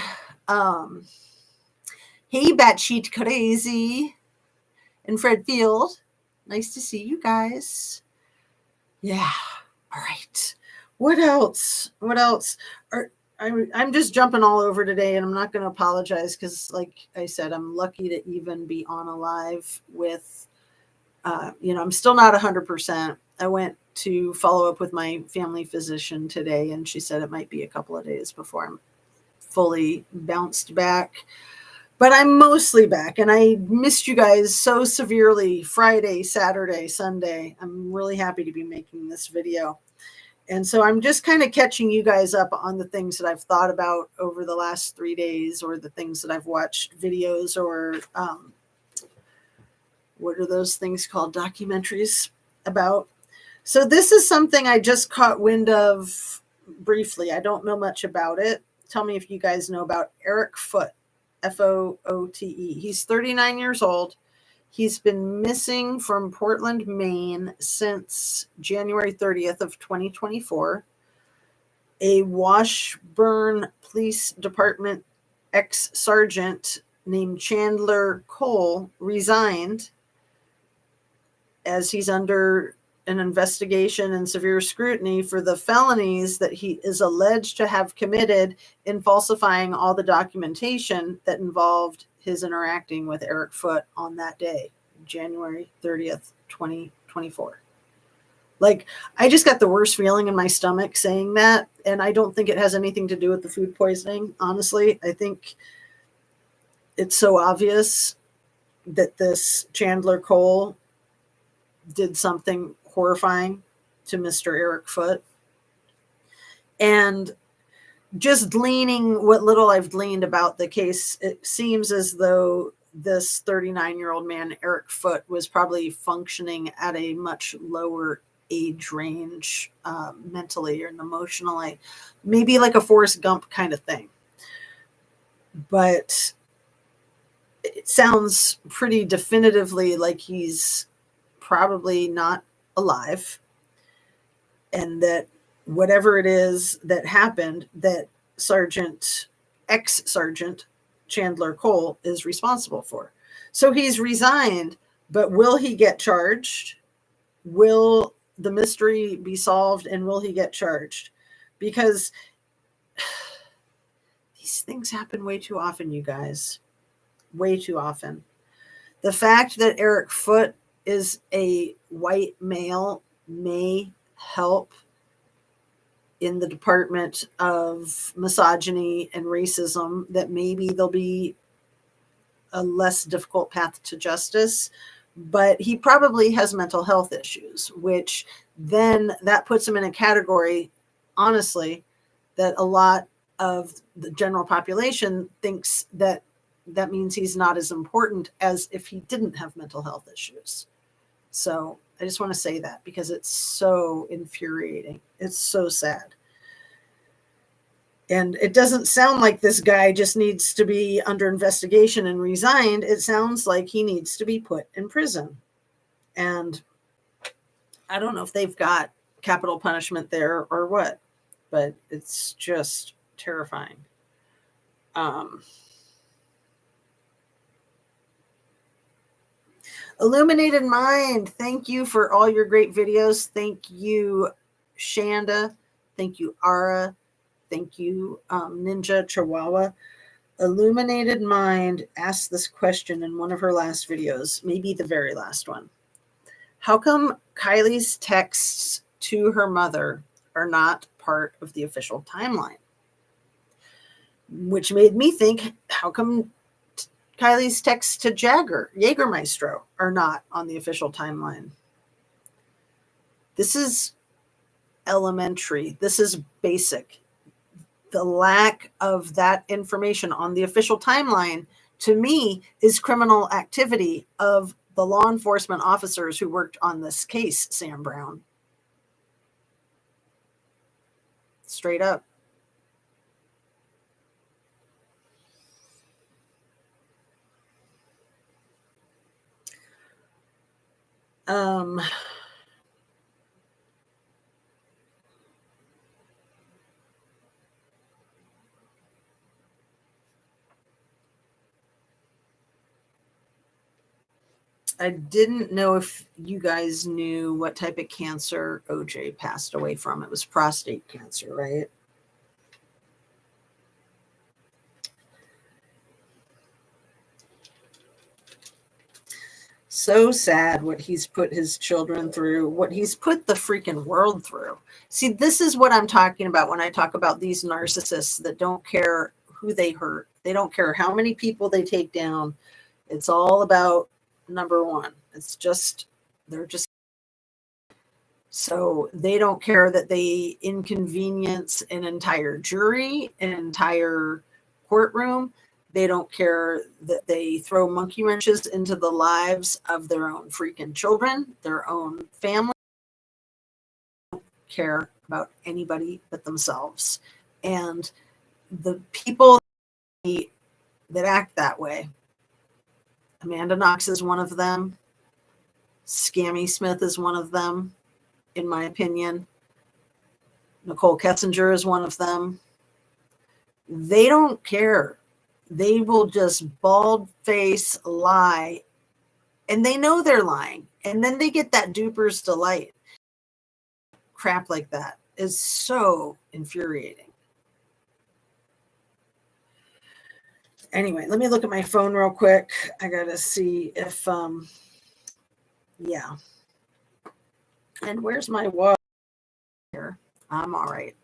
Hey, Batshit Crazy and Fred Field. Nice to see you guys. Yeah. All right. What else? I'm just jumping all over today, and I'm not going to apologize because, like I said, I'm lucky to even be on a live with, I'm still not 100%. I went to follow up with my family physician today, and she said it might be a couple of days before I'm fully bounced back. But I'm mostly back, and I missed you guys so severely Friday, Saturday, Sunday. I'm really happy to be making this video. And so I'm just kind of catching you guys up on the things that I've thought about over the last 3 days, or the things that I've watched videos, or what are those things called? Documentaries about. So this is something I just caught wind of briefly. I don't know much about it. Tell me if you guys know about Eric Foote, F-O-O-T-E. He's 39 years old. He's been missing from Portland, Maine since January 30th of 2024. A Washburn Police Department ex-sergeant named Chandler Cole resigned as he's under an investigation and severe scrutiny for the felonies that he is alleged to have committed in falsifying all the documentation that involved his interacting with Eric Foote on that day, January 30th, 2024. Like, I just got the worst feeling in my stomach saying that, and I don't think it has anything to do with the food poisoning, honestly. I think it's so obvious that this Chandler Cole did something horrifying to Mr. Eric Foote. And just gleaning what little I've gleaned about the case, it seems as though this 39-year-old man, Eric Foote, was probably functioning at a much lower age range mentally and emotionally, maybe like a Forrest Gump kind of thing. But it sounds pretty definitively like he's probably not alive, and that whatever it is that happened, that ex-sergeant Chandler Cole is responsible for. So he's resigned, but will he get charged? Will the mystery be solved, and will he get charged? Because these things happen way too often, you guys. Way too often. The fact that Eric Foote is a white male may help in the department of misogyny and racism, that maybe there'll be a less difficult path to justice. But he probably has mental health issues, which then that puts him in a category, honestly, that a lot of the general population thinks that that means he's not as important as if he didn't have mental health issues. So I just want to say that because it's so infuriating. It's so sad. And it doesn't sound like this guy just needs to be under investigation and resigned. It sounds like he needs to be put in prison. And I don't know if they've got capital punishment there or what, but it's just terrifying. Illuminated Mind, thank you for all your great videos. Thank you, Shanda. Thank you, Ara. Thank you, Ninja Chihuahua. Illuminated Mind asked this question in one of her last videos, maybe the very last one. How come Kylie's texts to her mother are not part of the official timeline? Which made me think, how come Kylie's texts to Jägermeister are not on the official timeline? This is elementary. This is basic. The lack of that information on the official timeline, to me, is criminal activity of the law enforcement officers who worked on this case, Sam Brown. Straight up. I didn't know if you guys knew what type of cancer OJ passed away from. It was prostate cancer, right? So sad what he's put his children through, what he's put the freaking world through. See, this is what I'm talking about when I talk about these narcissists that don't care who they hurt. They don't care how many people they take down. It's all about number one. It's just, they're just, so they don't care that they inconvenience an entire jury, an entire courtroom. They don't care that they throw monkey wrenches into the lives of their own freaking children, their own family. They don't care about anybody but themselves. And the people that act that way, Amanda Knox is one of them. Scammy Smith is one of them, in my opinion. Nicole Kessinger is one of them. They don't care. They will just bald face lie, and they know they're lying, and then they get that duper's delight. Crap like that is so infuriating. Anyway, let me look at my phone real quick. I gotta see if yeah. And where's my water here? I'm all right.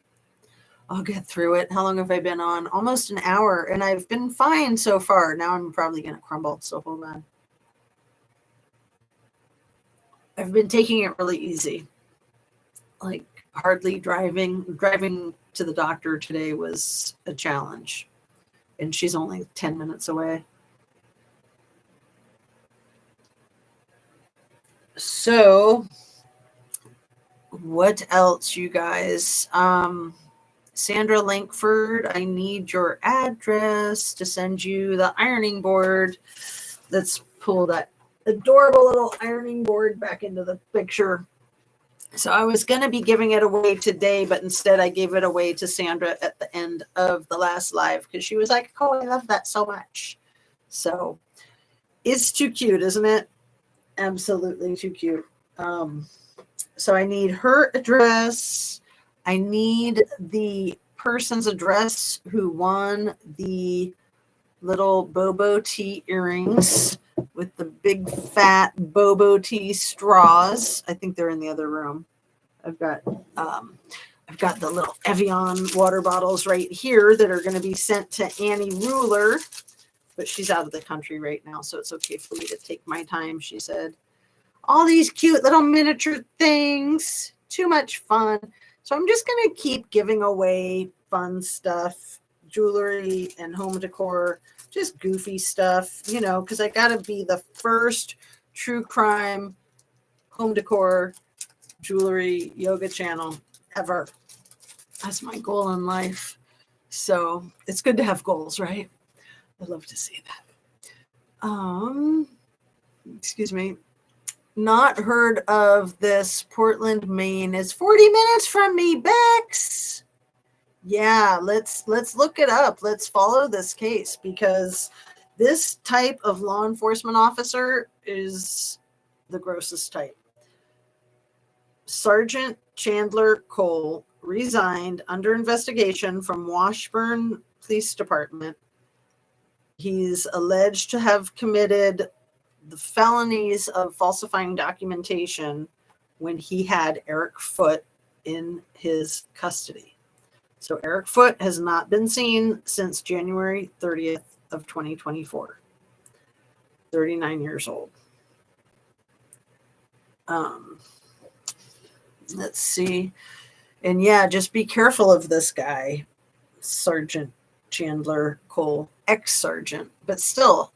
I'll get through it. How long have I been on? Almost an hour, and I've been fine so far. Now I'm probably going to crumble, so hold on. I've been taking it really easy. Like hardly driving. Driving to the doctor today was a challenge, and she's only 10 minutes away. So what else, you guys? Sandra Lankford, I need your address to send you the ironing board. Let's pull that adorable little ironing board back into the picture. So I was going to be giving it away today, but instead I gave it away to Sandra at the end of the last live because she was like, oh, I love that so much. So it's too cute, isn't it? Absolutely too cute. So I need her address. I need the person's address who won the little Bobo tea earrings with the big fat Bobo tea straws. I think they're in the other room. I've got the little Evian water bottles right here that are going to be sent to Annie Ruler, but she's out of the country right now, so it's okay for me to take my time, she said. All these cute little miniature things. Too much fun. So I'm just going to keep giving away fun stuff, jewelry and home decor, just goofy stuff, you know, because I got to be the first true crime home decor jewelry yoga channel ever. That's my goal in life. So it's good to have goals, right? I'd love to see that. Excuse me. Not heard of this. Portland, Maine is 40 minutes from me, Bex. Yeah, let's look it up. Let's follow this case because this type of law enforcement officer is the grossest type. Sergeant Chandler Cole resigned under investigation from Washburn Police Department He's alleged to have committed the felonies of falsifying documentation when he had Eric Foote in his custody. So Eric Foote has not been seen since January 30th of 2024. 39 years old. Let's see. And yeah, just be careful of this guy, Sergeant Chandler Cole, ex-sergeant. But still,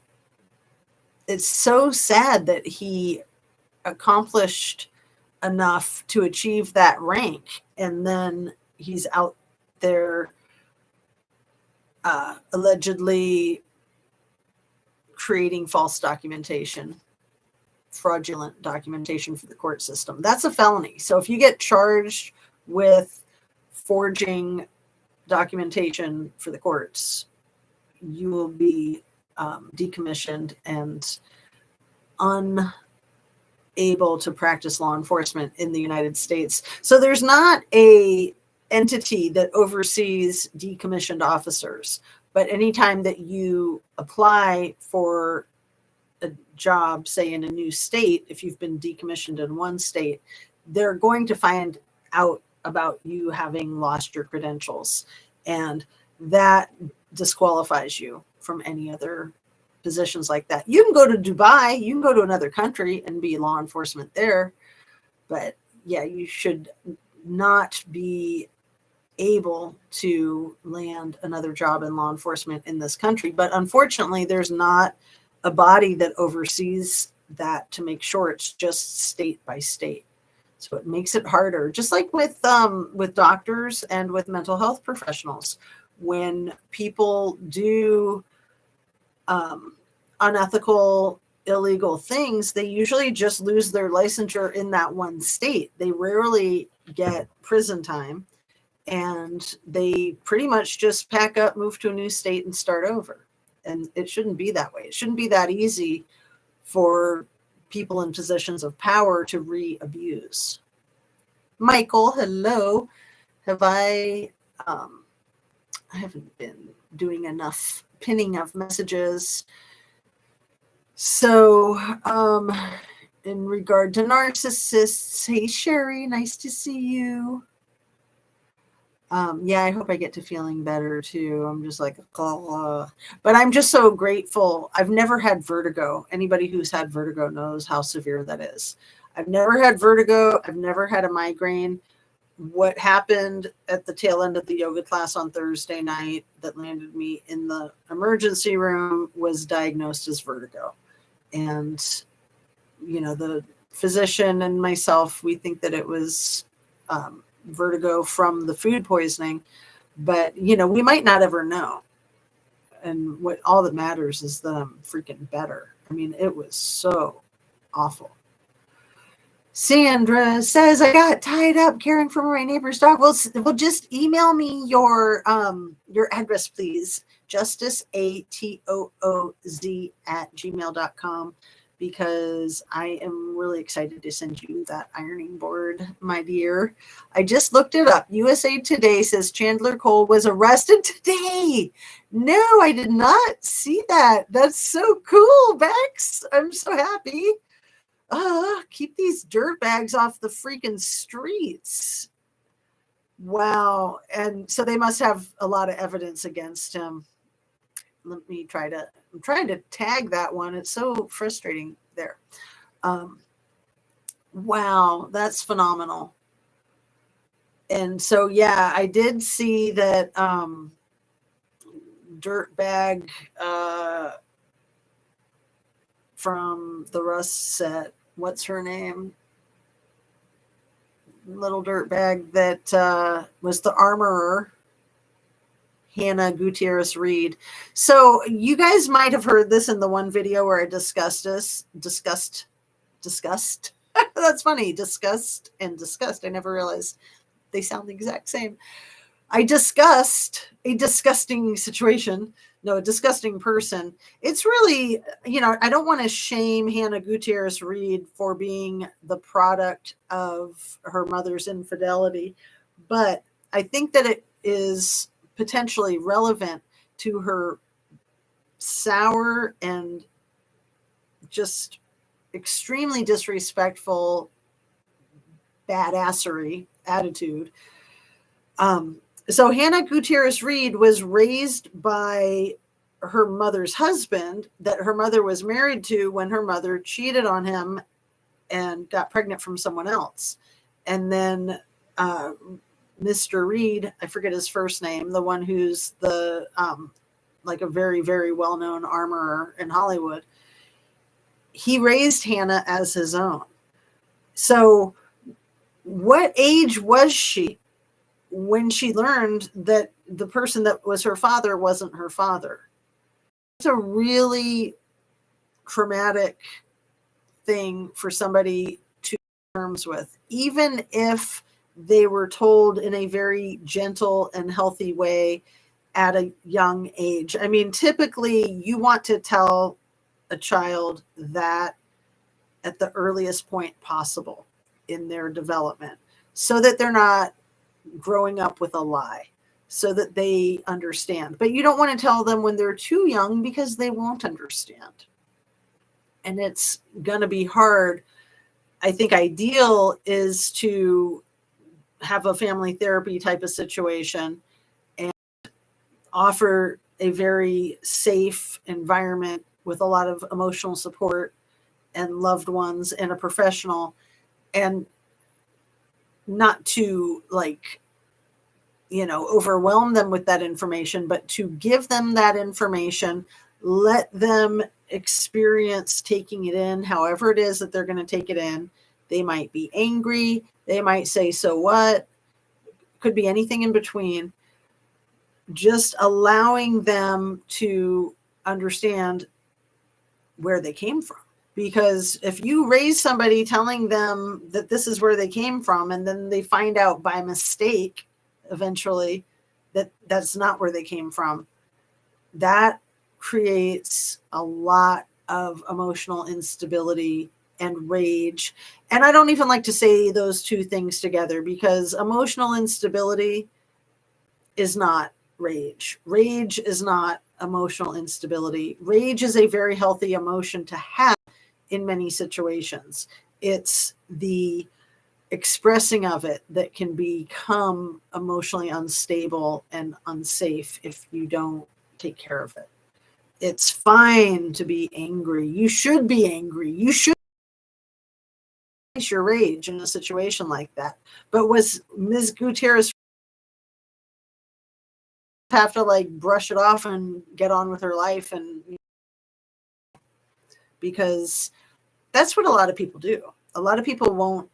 it's so sad that he accomplished enough to achieve that rank, and then he's out there allegedly creating false documentation, fraudulent documentation for the court system. That's a felony. So if you get charged with forging documentation for the courts, you will be decommissioned and unable to practice law enforcement in the United States. So there's not a entity that oversees decommissioned officers, but anytime that you apply for a job, say in a new state, if you've been decommissioned in one state, they're going to find out about you having lost your credentials, and that disqualifies you from any other positions like that. You can go to Dubai, you can go to another country and be law enforcement there, but yeah, you should not be able to land another job in law enforcement in this country. But unfortunately, there's not a body that oversees that to make sure it's just state by state. So it makes it harder, just like with doctors and with mental health professionals. When people do unethical, illegal things, they usually just lose their licensure in that one state. They rarely get prison time, and they pretty much just pack up, move to a new state, and start over. And it shouldn't be that way. It shouldn't be that easy for people in positions of power to re-abuse. Michael, hello. Have I haven't been doing enough pinning of messages. So in regard to narcissists, hey Sherry, nice to see you. Yeah, I hope I get to feeling better too. I'm just like, but I'm just so grateful. I've never had vertigo. Anybody who's had vertigo knows how severe that is. I've never had vertigo. I've never had a migraine. What happened at the tail end of the yoga class on Thursday night that landed me in the emergency room was diagnosed as vertigo. And, you know, the physician and myself, we think that it was vertigo from the food poisoning, but, you know, we might not ever know. And what all that matters is that I'm freaking better. I mean, it was so awful. Sandra says, I got tied up caring for my neighbor's dog. Well, just email me your address, please. justicatooz@gmail.com, because I am really excited to send you that ironing board, my dear. I just looked it up. USA Today says Chandler Cole was arrested today. No, I did not see that. That's so cool, Bex. I'm so happy. Keep these dirt bags off the freaking streets. Wow. And so they must have a lot of evidence against him. I'm trying to tag that one. It's so frustrating there. Wow, that's phenomenal. And so, yeah, I did see that dirtbag from the Rust set. What's her name? Little dirtbag that was the armorer, Hannah Gutierrez Reed. So you guys might have heard this in the one video where I discussed. That's funny. Disgust and disgust. I never realized they sound the exact same. I discussed a disgusting situation. No, a disgusting person. It's really, you know, I don't want to shame Hannah Gutierrez Reed for being the product of her mother's infidelity, but I think that it is potentially relevant to her sour and just extremely disrespectful badassery attitude. So Hannah Gutierrez Reed was raised by her mother's husband that her mother was married to when her mother cheated on him and got pregnant from someone else. And then Mr. Reed, I forget his first name, the one who's the like a very, very well-known armorer in Hollywood, he raised Hannah as his own. So what age was she when she learned that the person that was her father wasn't her father? It's a really traumatic thing for somebody to come to terms with, even if they were told in a very gentle and healthy way at a young age. I mean, typically you want to tell a child that at the earliest point possible in their development so that they're not growing up with a lie, so that they understand. But you don't want to tell them when they're too young because they won't understand. And it's going to be hard. I think ideal is to have a family therapy type of situation and offer a very safe environment with a lot of emotional support and loved ones and a professional, and not to overwhelm them with that information, but to give them that information, let them experience taking it in however it is that they're going to take it in. They might be angry. They might say, so what? Could be anything in between. Just allowing them to understand where they came from. Because if you raise somebody telling them that this is where they came from, and then they find out by mistake eventually that that's not where they came from, that creates a lot of emotional instability and rage. And I don't even like to say those two things together, because emotional instability is not rage. Rage is not emotional instability. Rage is a very healthy emotion to have in many situations. It's the expressing of it that can become emotionally unstable and unsafe if you don't take care of it. It's fine to be angry. You should be angry. You should your rage in a situation like that. But was Ms. Gutierrez have to brush it off and get on with her life? And because that's what a lot of people do. A lot of people won't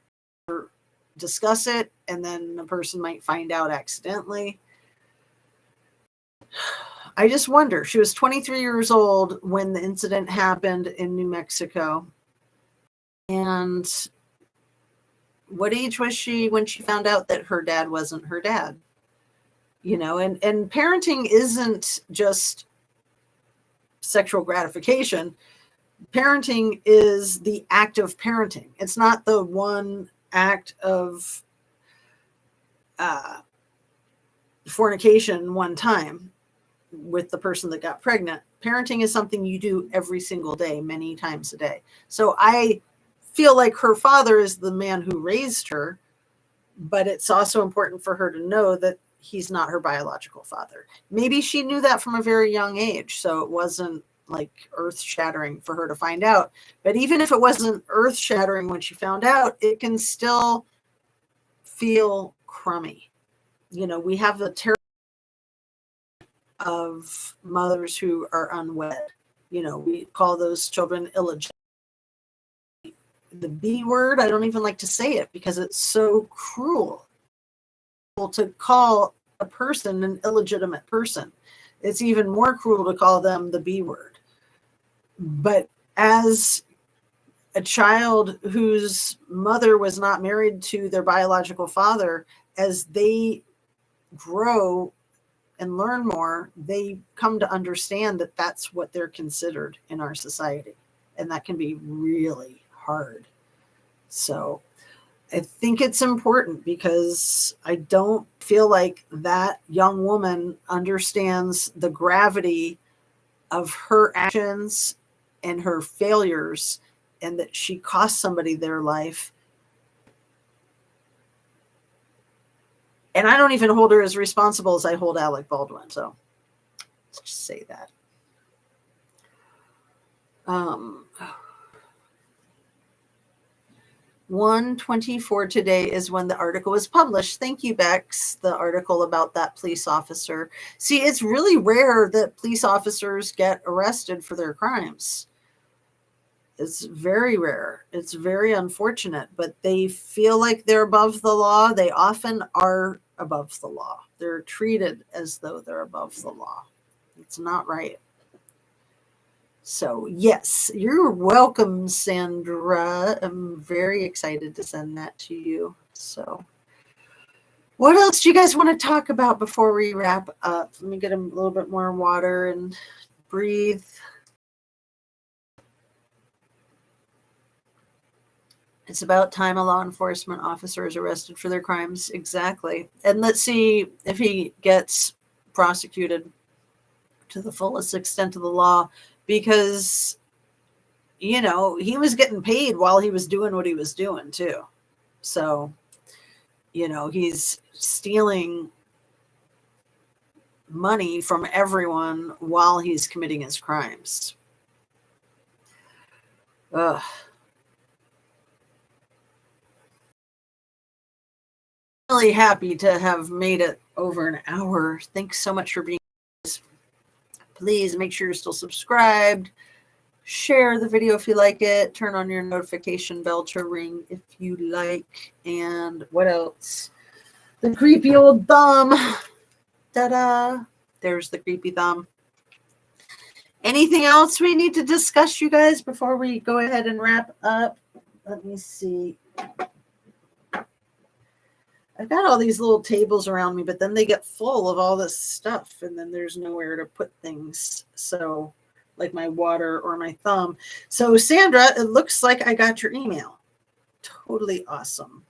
discuss it, and then the person might find out accidentally. I just wonder. She was 23 years old when the incident happened in New Mexico. And what age was she when she found out that her dad wasn't her dad? And parenting isn't just sexual gratification. Parenting is the act of parenting. It's not the one act of fornication one time with the person that got pregnant. Parenting is something you do every single day, many times a day. So I feel like her father is the man who raised her, but it's also important for her to know that he's not her biological father. Maybe she knew that from a very young age, so it wasn't earth-shattering for her to find out. But even if it wasn't earth-shattering when she found out, it can still feel crummy. We have the terror of mothers who are unwed. We call those children illegitimate. The B word, I don't even like to say it because it's so cruel to call a person an illegitimate person. It's even more cruel to call them the B word. But as a child whose mother was not married to their biological father, as they grow and learn more, they come to understand that that's what they're considered in our society. And that can be really hard. So I think it's important because I don't feel like that young woman understands the gravity of her actions and her failures, and that she cost somebody their life. And I don't even hold her as responsible as I hold Alec Baldwin. So let's just say that. 1:24 today is when the article was published. Thank you, Bex. The article about that police officer. See, it's really rare that police officers get arrested for their crimes. It's very rare. It's very unfortunate, but they feel like they're above the law. They often are above the law. They're treated as though they're above the law. It's not right. So, yes, you're welcome, Sandra. I'm very excited to send that to you. So, what else do you guys want to talk about before we wrap up? Let me get a little bit more water and breathe. It's about time a law enforcement officer is arrested for their crimes. Exactly. And let's see if he gets prosecuted to the fullest extent of the law, because, you know, he was getting paid while he was doing what he was doing too. So, you know, he's stealing money from everyone while he's committing his crimes. Ugh. Really happy to have made it over an hour. Thanks so much for being here. Please make sure you're still subscribed. Share the video if you like it. Turn on your notification bell to ring if you like. And what else? The creepy old thumb. Ta-da. There's the creepy thumb. Anything else we need to discuss, you guys, before we go ahead and wrap up? Let me see. I've got all these little tables around me, but then they get full of all this stuff, and then there's nowhere to put things. So, like my water or my thumb. So, Sandra, it looks like I got your email. Totally awesome.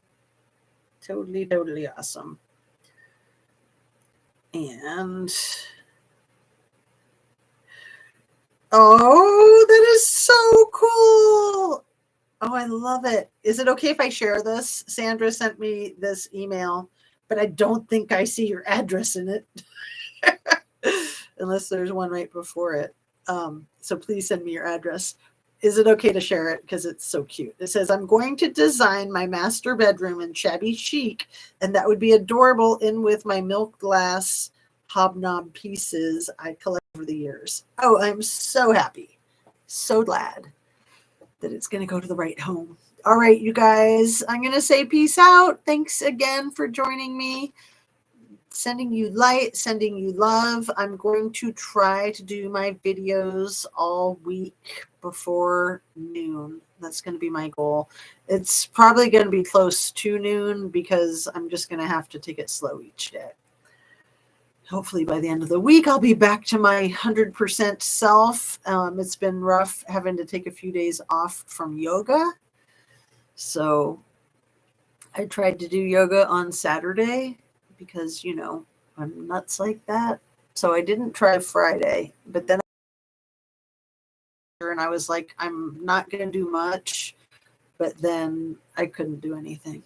Totally, totally awesome. And oh, that is so cool. Oh, I love it. Is it okay if I share this? Sandra sent me this email, but I don't think I see your address in it. Unless there's one right before it. So please send me your address. Is it okay to share it? Because it's so cute. It says, I'm going to design my master bedroom in shabby chic, and that would be adorable in with my milk glass hobnob pieces I collect over the years. Oh, I'm so happy. So glad that it's going to go to the right home. All right, you guys, I'm going to say peace out. Thanks again for joining me. Sending you light, sending you love. I'm going to try to do my videos all week before noon. That's going to be my goal. It's probably going to be close to noon because I'm just going to have to take it slow each day. Hopefully by the end of the week, I'll be back to my 100% self. It's been rough having to take a few days off from yoga. So I tried to do yoga on Saturday because, you know, I'm nuts like that. So I didn't try Friday, but then I was like, I'm not going to do much, but then I couldn't do anything.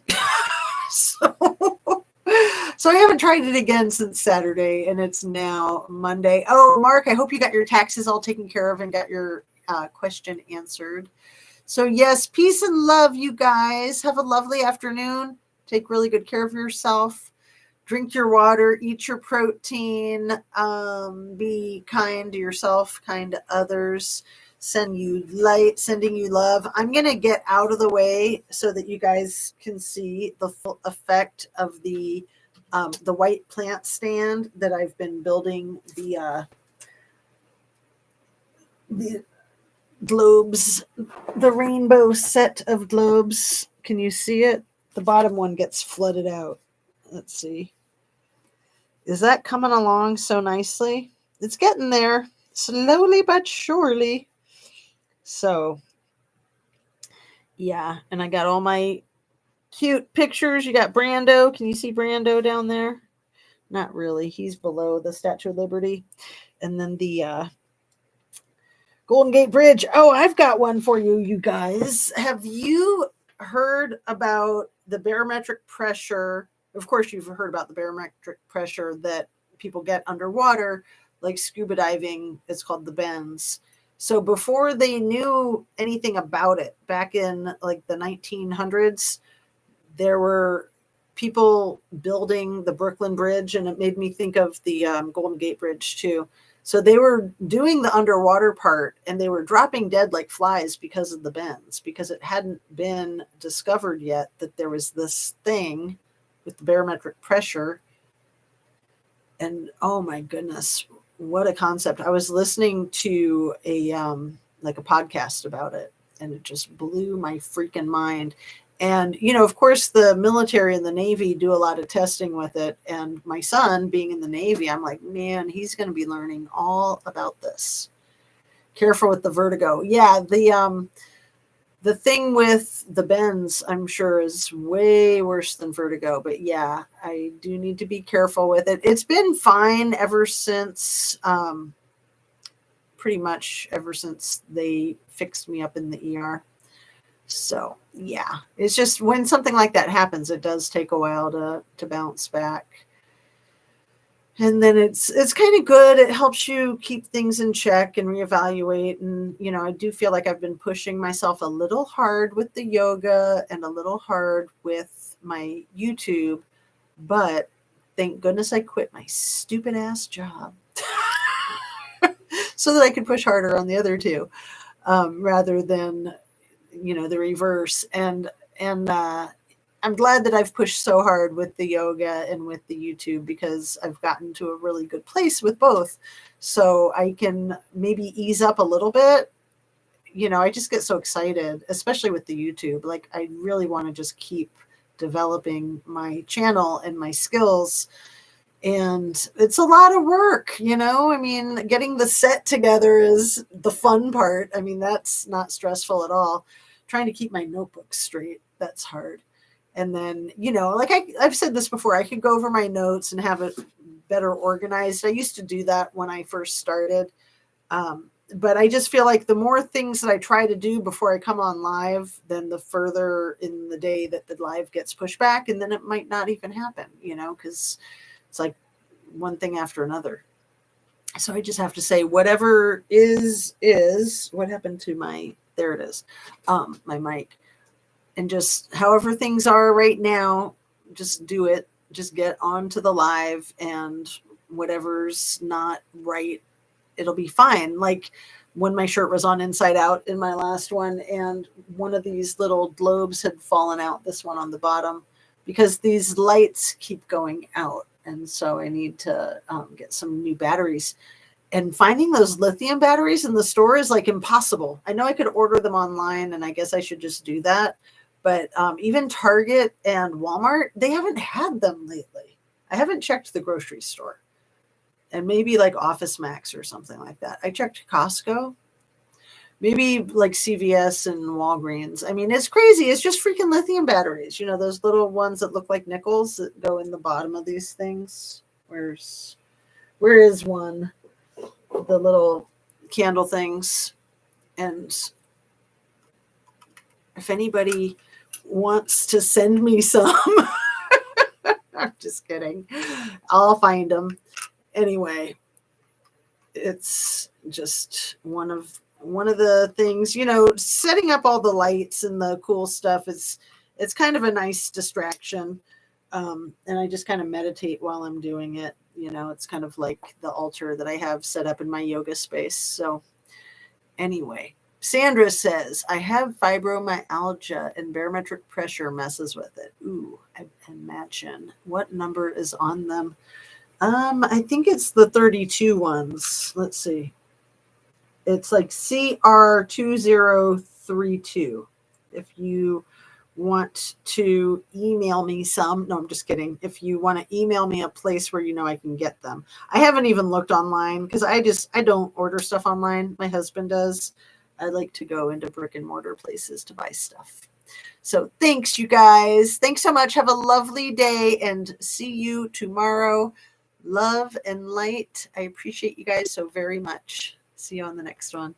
So I haven't tried it again since Saturday, and it's now Monday. Oh, Mark, I hope you got your taxes all taken care of and got your question answered. So yes, peace and love, you guys. Have a lovely afternoon. Take really good care of yourself. Drink your water, eat your protein, be kind to yourself, kind to others. Send you light, sending you love. I'm going to get out of the way so that you guys can see the full effect of the white plant stand that I've been building the globes, the rainbow set of globes. Can you see it? The bottom one gets flooded out. Let's see. Is that coming along so nicely? It's getting there, slowly but surely. So, yeah, and I got all my cute pictures. You got Brando. Can you see Brando down there? Not really. He's below the Statue of Liberty. And then the Golden Gate Bridge. Oh, I've got one for you, you guys. Have you heard about the barometric pressure? Of course, you've heard about the barometric pressure that people get underwater, like scuba diving. It's called the bends. So before they knew anything about it, back in like the 1900s, there were people building the Brooklyn Bridge, and it made me think of the Golden Gate Bridge too. So they were doing the underwater part, and they were dropping dead like flies because of the bends, because it hadn't been discovered yet that there was this thing with the barometric pressure. And oh my goodness, what a concept. I was listening to a like a podcast about it, and it just blew my freaking mind. And, you know, of course, the military and the Navy do a lot of testing with it. And my son being in the Navy, I'm like, man, he's going to be learning all about this. Careful with the vertigo. Yeah, the thing with the bends, I'm sure, is way worse than vertigo. But yeah, I do need to be careful with it. It's been fine ever since, pretty much ever since they fixed me up in the ER. So yeah, it's just when something like that happens, it does take a while to bounce back. And then it's kind of good. It helps you keep things in check and reevaluate. And, you know, I do feel like I've been pushing myself a little hard with the yoga and a little hard with my YouTube. But thank goodness I quit my stupid ass job so that I could push harder on the other two, rather than, you know, the reverse. And I'm glad that I've pushed so hard with the yoga and with the YouTube, because I've gotten to a really good place with both. So I can maybe ease up a little bit. You know, I just get so excited, especially with the YouTube. Like, I really want to just keep developing my channel and my skills. And it's a lot of work, you know. I mean, getting the set together is the fun part. I mean, that's not stressful at all. Trying to keep my notebooks straight, that's hard. And then, you know, like I've said this before, I could go over my notes and have it better organized. I used to do that when I first started. But I just feel like the more things that I try to do before I come on live, then the further in the day that the live gets pushed back. And then it might not even happen, you know, because it's like one thing after another. So I just have to say, whatever is. What happened to there it is, my mic. And just however things are right now, just do it. Just get on to the live, and whatever's not right, it'll be fine. Like when my shirt was on inside out in my last one, and one of these little globes had fallen out, this one on the bottom, because these lights keep going out. And so I need to get some new batteries. And finding those lithium batteries in the store is like impossible. I know I could order them online, and I guess I should just do that. But even Target and Walmart, they haven't had them lately. I haven't checked the grocery store. And maybe like Office Max or something like that. I checked Costco. Maybe like CVS and Walgreens. I mean, it's crazy. It's just freaking lithium batteries. You know, those little ones that look like nickels that go in the bottom of these things. Where is one? The little candle things. And if anybody wants to send me some, I'm just kidding. I'll find them. Anyway, it's just one of the things, you know, setting up all the lights and the cool stuff it's kind of a nice distraction. And I just kind of meditate while I'm doing it. You know, it's kind of like the altar that I have set up in my yoga space. So anyway, Sandra says, I have fibromyalgia and barometric pressure messes with it. Ooh, I imagine. What number is on them? I think it's the 32 ones. Let's see. It's like CR2032. If you want to email me some, no, I'm just kidding. If you want to email me a place where you know I can get them. I haven't even looked online because I don't order stuff online. My husband does. I like to go into brick and mortar places to buy stuff. So thanks, you guys. Thanks so much. Have a lovely day, and see you tomorrow. Love and light. I appreciate you guys so very much. See you on the next one.